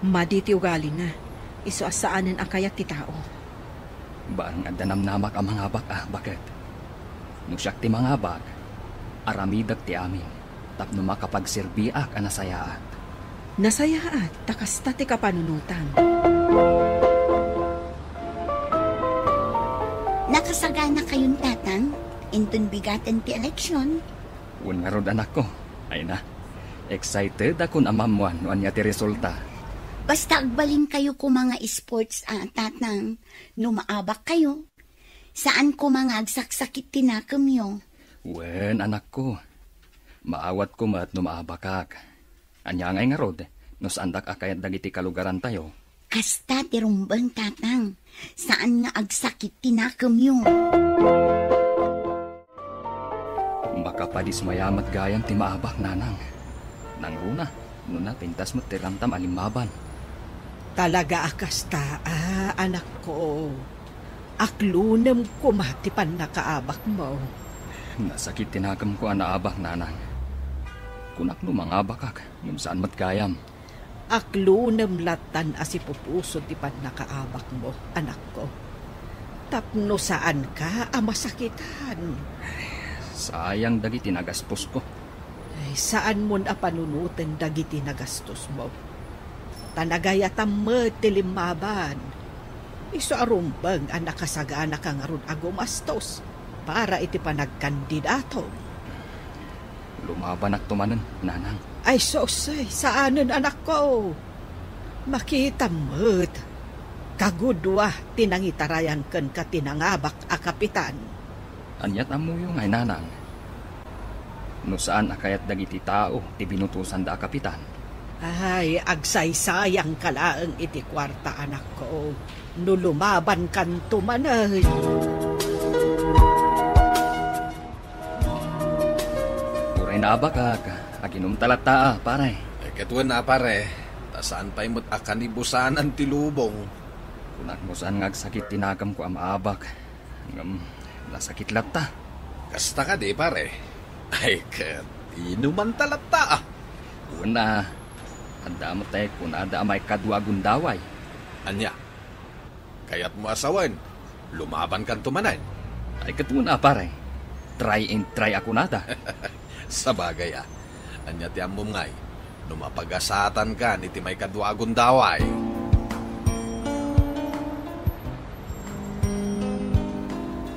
Madi ti ugali na. Isu asaanan akayat ti tao. Barang adda namnamak ang mangabak bakit? Nusyak ti mangabak. Aramidag ti amin. Tapno makapagserbiak a nasayaat. Nasayaat, takasta ti kapanunutan. Nakasagana kayong tatang, intun bigatan ti eleksyon. Wan nga rod anak ko. Ay na. Excited akong amamuan no anya ti resulta. Basta agbalin kayo ko mga sports tatang, numaabak kayo. Saan ko mga agsaksakit tinakam yo? Wen, anak ko. Maawat ko mat numaabakak. Anya ngay nga rod, no sandak akayat dagiti kalugaran tayo. Kasta ti rumbang tatang, saan nga agsakit tinakam yo? Makapadis mayamat gayam ti maabak nanang. Nang runa, nuna pintas mo tiramtam alimaban. Talaga akasta, anak ko. Aklunam ko matipan nakaabak mo. Nasakit tinagam ko ang naabak nanang. Kunak lumangabak ak, ngam saan mat gayam. Aklunam latan asipupuso tipan nakaabak mo, anak ko. Tapno saan ka masakitan? Sayang dagiti nagaspos ko. Ay, saan mo na panunutin dagiti nagastos mo? Tanagayatam mo tilimaban. Iso arumbang ang nakasagana kang arun agumastos para iti panagkandidato. Lumaban at tumanan, nanang. Ay sosay, saanan anak ko? Makita mo't kagudwa tinangitarayan ken katinangabak a kapitan. Anyat amuyo ngay nanang. No saan akayat dagiti tao ti binutusan da kapitan. Ay, agsaysayang kalaang iti kwarta anak ko. No lumaban kan tumanay. Uray na abakak, aginom talata pare. Katuan na pare, tasaan pa imot akanibusanan ti lubong. Kunak mo saan ngagsakit tinagam ko ang maabak. Ngam, nasakit lata. Kasta ka di pare. Ay, inuman talata. Una, handa mo tayo kung ada may kadwa gundaway. Anya, kaya't mo asawan, lumaban kan tumanan. Ay katuna pare, try and try ako nada. Sa bagay anya ti amom ngay, numapagasatan ka ni ti may kadwa gundaway.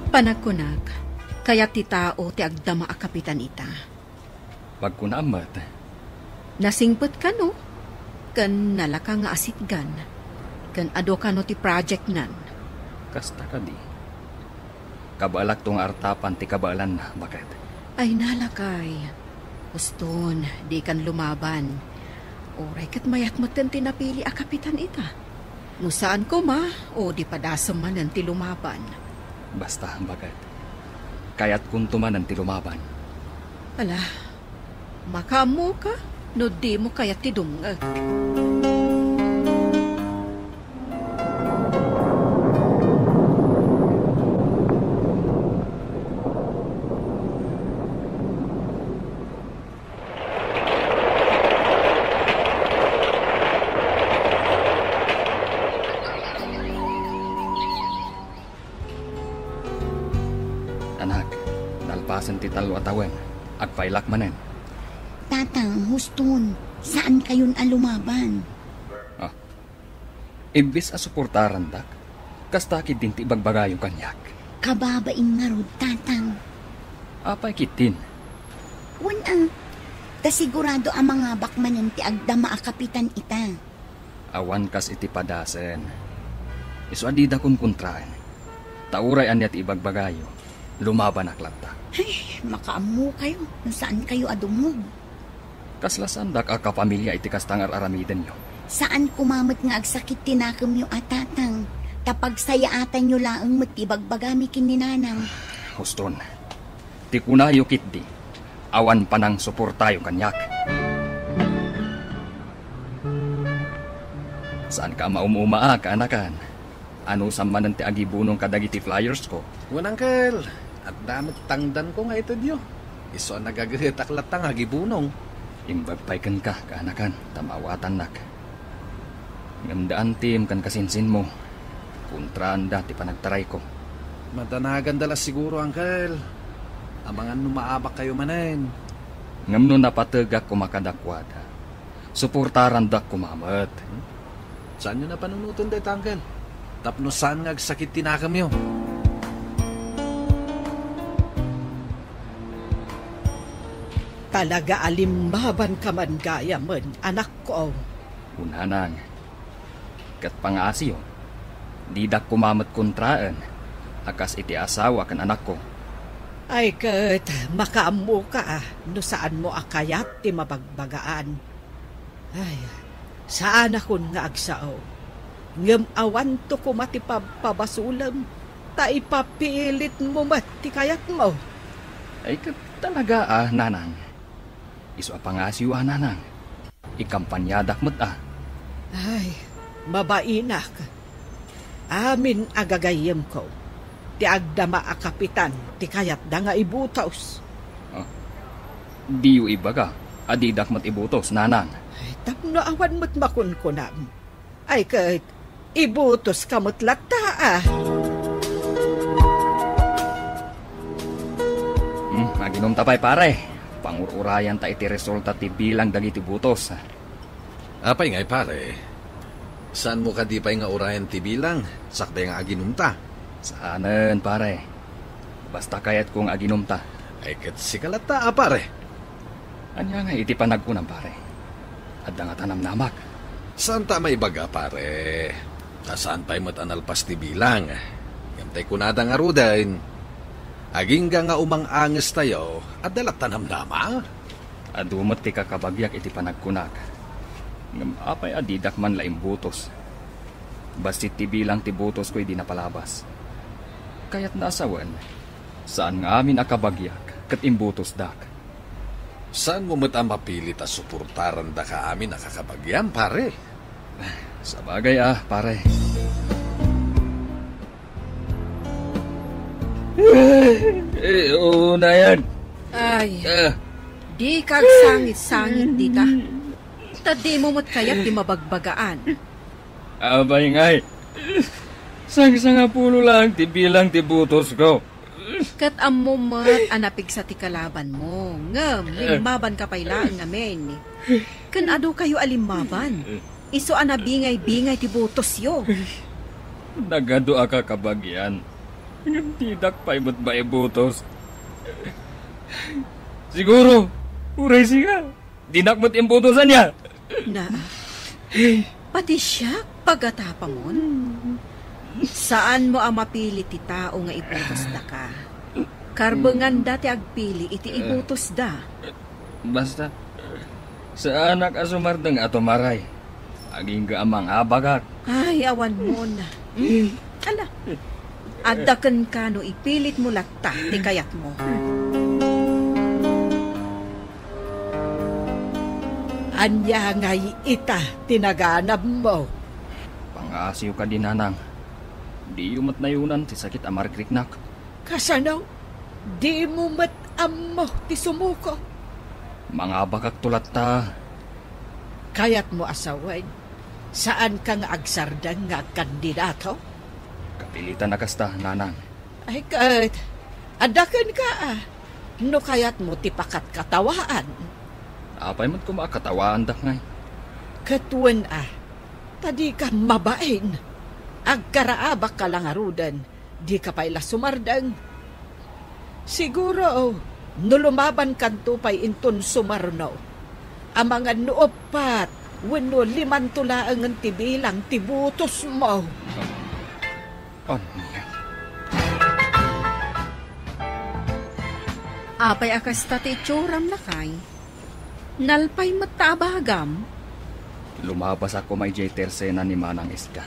Panagkunag, kaya ti tao ti agdama a kapitan ita. Pagkunamat, Nasingpet ka no? Kan nalaka nga asitgan. Kan ado ka no ti project nan. kasta ka di. Kabalak tong artapan ti kabalan na, bakit? Ay nalakay. Uston, di kan lumaban. Oray kat mayat mo tinapili a kapitan ita. No saan ko ma, o di padasam man ti lumaban. Basta, bakit? Kaya't kung tumanan ti lumaban. Ala, makamu ka? No di mo kaya ti dungag. Anak, nalpasan ti talo atawen. Agpailak manen. Tatang, huston, saan kayon alumaban? Imbis a suportaran dak, kastakid din ti bagbagayong kanyak. Kababain nga rod, tatang. Apay kitin. Wan tasigurado ang mga bakmanan ti agdama a kapitan ita. Awan kas iti padasen. Iso adida kun kontraan. Tauray anya ti ibagbagayo. Lumaban aklata. Ay, makaamu kayo. No saan kayo adumog? Kaslasan dak a kapamilya iti kastangar aramiden nyo. Saan kumamat nga agsakit tinakam yung atatang? Tapag sayaatan nyo laang matibagbagami kininanang. Huston, ti kunayo kit di. Awan panang suportayo kanyak. Saan ka maumuma ka, anakan? Ano samanan ti agibunong kadagiti flyers ko? Wan, Uncle. At damot tangdan ko nga ito diyo. Iso nagagritak latang agibunong. Imbagpaykan ka, kaanakan, tamawatan nak. Ngamdaan tim kan kasinsin mo. Kontraan dati panagtaray ko. Madanagan dala siguro, Uncle. Abangan numaabak kayo manen. Ngam no napatagak ko makadakwada. Suportaran dak kumamat. Saan nyo na panunutan day tanggal? Tapno saan nga sakit tinakam yun? Talaga alimbaban ka man gaya man, anak ko. Unanang. Kat pangasiyo. Di dak kumamat kontraan. Akas iti asawa kan anak ko. Ay kat, makaamu ka no saan mo akayat ti mabagbagaan. Ay, saan akon nga agsao. Ngem awan to ko matipabasulam. Ta ipapilit mo ti kayat mo. Ay kat talaga nanang. Iso pangasiyo nanang. Ikampanyadak mo't Ay, mabainak. Amin agagayem ko. Ti agdama a kapitan, ti kayat da nga ibutos. Di yu ibaga, adidak mat ibutos, nanang. Ay, tapno awan mo't makunkunam. Ay, kahit ibutos ka mo't lata Maginom tapay pare. Pangururayan ta iti resulta ti bilang dagiti butos. Apay ngay pare. Saan mo ka di pa'y nga urayan ti bilang? Sakbay nga aginumta. Saanan pare. Basta kayat kong aginumta. Ay kat sikalata pare. Anya nga iti panagkunam pare. Adda nga tanam namak. Saan ta may baga pare? Nasaan pa'y matanalpas ti bilang? Yamtay kunada nga rudain. Aging nga umang anges tayo at dalat tanam nama. Adumot ti kakabagyak iti panagkunak. Ngam apay adidak man laing butos. Basit ti bilang ti butos ko'y di napalabas. Kaya't nasawan, saan nga amin akabagyak kat imbutos dak. Saan mo mata mapilit a suportaran da ka amin nakakabagyan pare? Sa bagay pare. Una yan. Ay, di kag sangit-sangit dita. Tadi mo mo't kaya't di mabagbagaan. Abay ngay. Sang-sanga pulo lang ti bilang ti butos ko. Kat amumat anapig sa ti kalaban mo. Ngam, limaban ka pailaan ngamen. Kan ado kayo alimaban. Iso anabingay-bingay ti butos yo. Nagado aka kabagyan. Tidak pa imot ba ibutos? Siguro, uray siya. Dinakmot imbutosan niya. Na, pati siya pagatapamon. Saan mo ang mapili ti tao nga ibutos da ka? Karbengan dati agpili iti ibutos da. Basta, sa anak asumardeng ato maray. Aging gaamang abagak. Ay, awan mo na. Ala, adakan ka no ipilit mo latta ti kayat mo. Anya ngay ita tinaganap mo. Pangasiyo ka din, nanang. Di umat na yunan ti sakit amarkriknak. Kasanaw, di mo matam mo ti sumuko. Mga bakak tulat ta. Kayat mo asawan, saan ka nga agsardang nga kandidato? Kapilitan na kasta, nanang. Ay kat, adakan ka no kayat mo ti pakat katawaan. Apay mo't kumakatawaan dak ngay. Katuan tadi ka mabain. Agkaraabak ka lang arudan, di ka paila sumardang. Siguro, no lumaban kanto pa'y inton sumarno. Ang mga noopat, wano 5 tulaang tibilang tibutos mo. Niya. Apay akas tate tsuram na kay. Nalpay matabagam. Lumabas ako may jay tersena ni Manang Isda.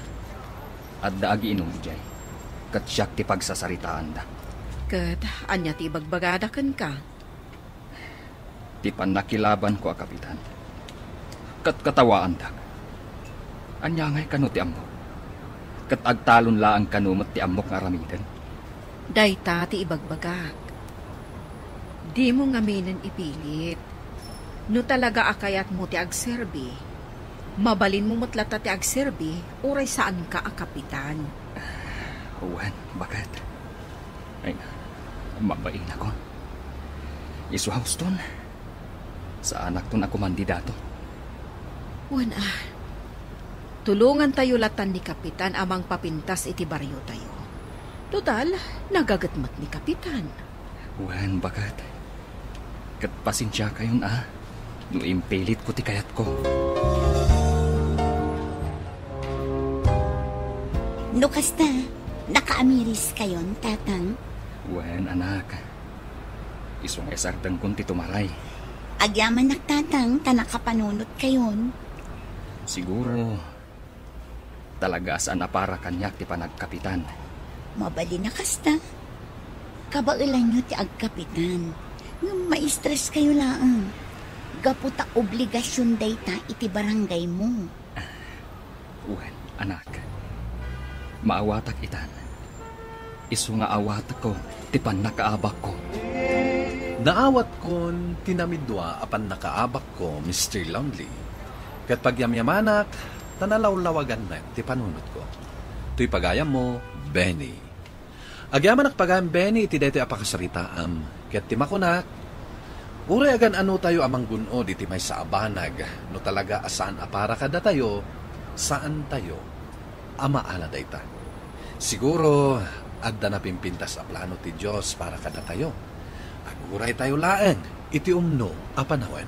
At daagi inom jay. Kat siyak ti pagsasaritaan da. Kat, anya ti bagbagadakan ka. Ti panakilaban ko kapitan. Kat katawaan dak. Anya ngay kano ti amok. Kat agtalon laang kanumot ti amok nga ramidan. Dayta ti ibagbagak. Di mo ngaminan ipilit. No talaga akayat mo ti agserbi, mabalin mo matlata ti agserbi, uray saan ka akapitan. Juan, bakit? Ay, mabain ako. Isu Houston, sa anak ton ako mandidato. Wana, tulungan tayo latan ni Kapitan amang papintas iti baryo tayo. Total, nagagatmat ni Kapitan. Wan, bakat. Kat pasensya kayon no impilit ko ti kayat ko. No kasta, nakaamiris kayon, tatang. Wan, anak. Isong esardang kun ti tumaray. Agyaman nagtatang, tanakapanunot kayon. Siguro, talaga saan na para kanyak ti panagkapitan. Mabali na kasta. Kabailan nyo ti agkapitan. Ma-stress kayo lang. Gaputa obligasyon dayta iti barangay mo. Wan, anak. Maawatak itan. Isu nga awatak ko, ti panakaabak ko. Naawat kon tinamidwa apan nakaabak ko, Mr. Longley. Kat pagyamyamanak, tanalaw-lawagan na ti panunot ko. Tuy pagayam mo, Benny. Agyamanak pagayam Benny, iti dete apakasaritaam. Kat ti makunak, uray agan ano tayo amang gunod iti may sa abanag, no talaga asaan apara kada tayo, saan tayo, amaala dayta. Siguro, adda na pimpintas a plano ti Diyos para kada tayo. Aguray tayo laeng, iti umno, apanawan.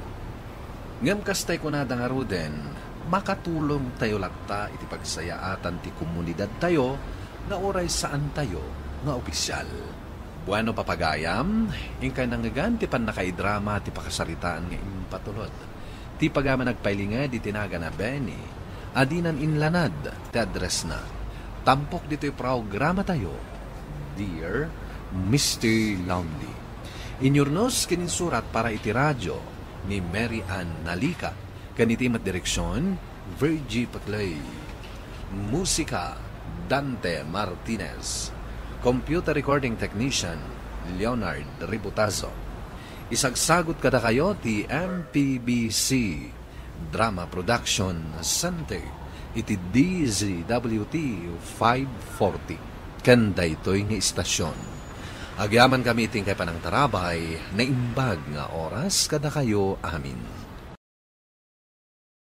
Ngam kastay ko na nga ruden, makatulong tayo latta iti pagsayaatan ti komunidad tayo, nga oray saan tayo, nga opisyal. Bueno papagayam, ingkay nangagan ti pan nakaidrama ti pakasaritaan nga impatulod. Ti pagama nagpailinga di tinaga na Benny, adinan inlanad ti address na. Tampok dito'y programa tayo, Dear Mr. Longley. Inyurnos kininsurat para iti radyo ni Mary Ann Nalika. Kaniti direksyon, Virgie Paclay. Musika, Dante Martinez. Computer recording technician, Leonard Ributazo. Isagsagot kada kayo ti MPBC Drama Production Center iti DZWT 540. Kanda ito'y nga istasyon. Agyaman kami iting kay panang tarabay na imbag nga oras kada kayo amin.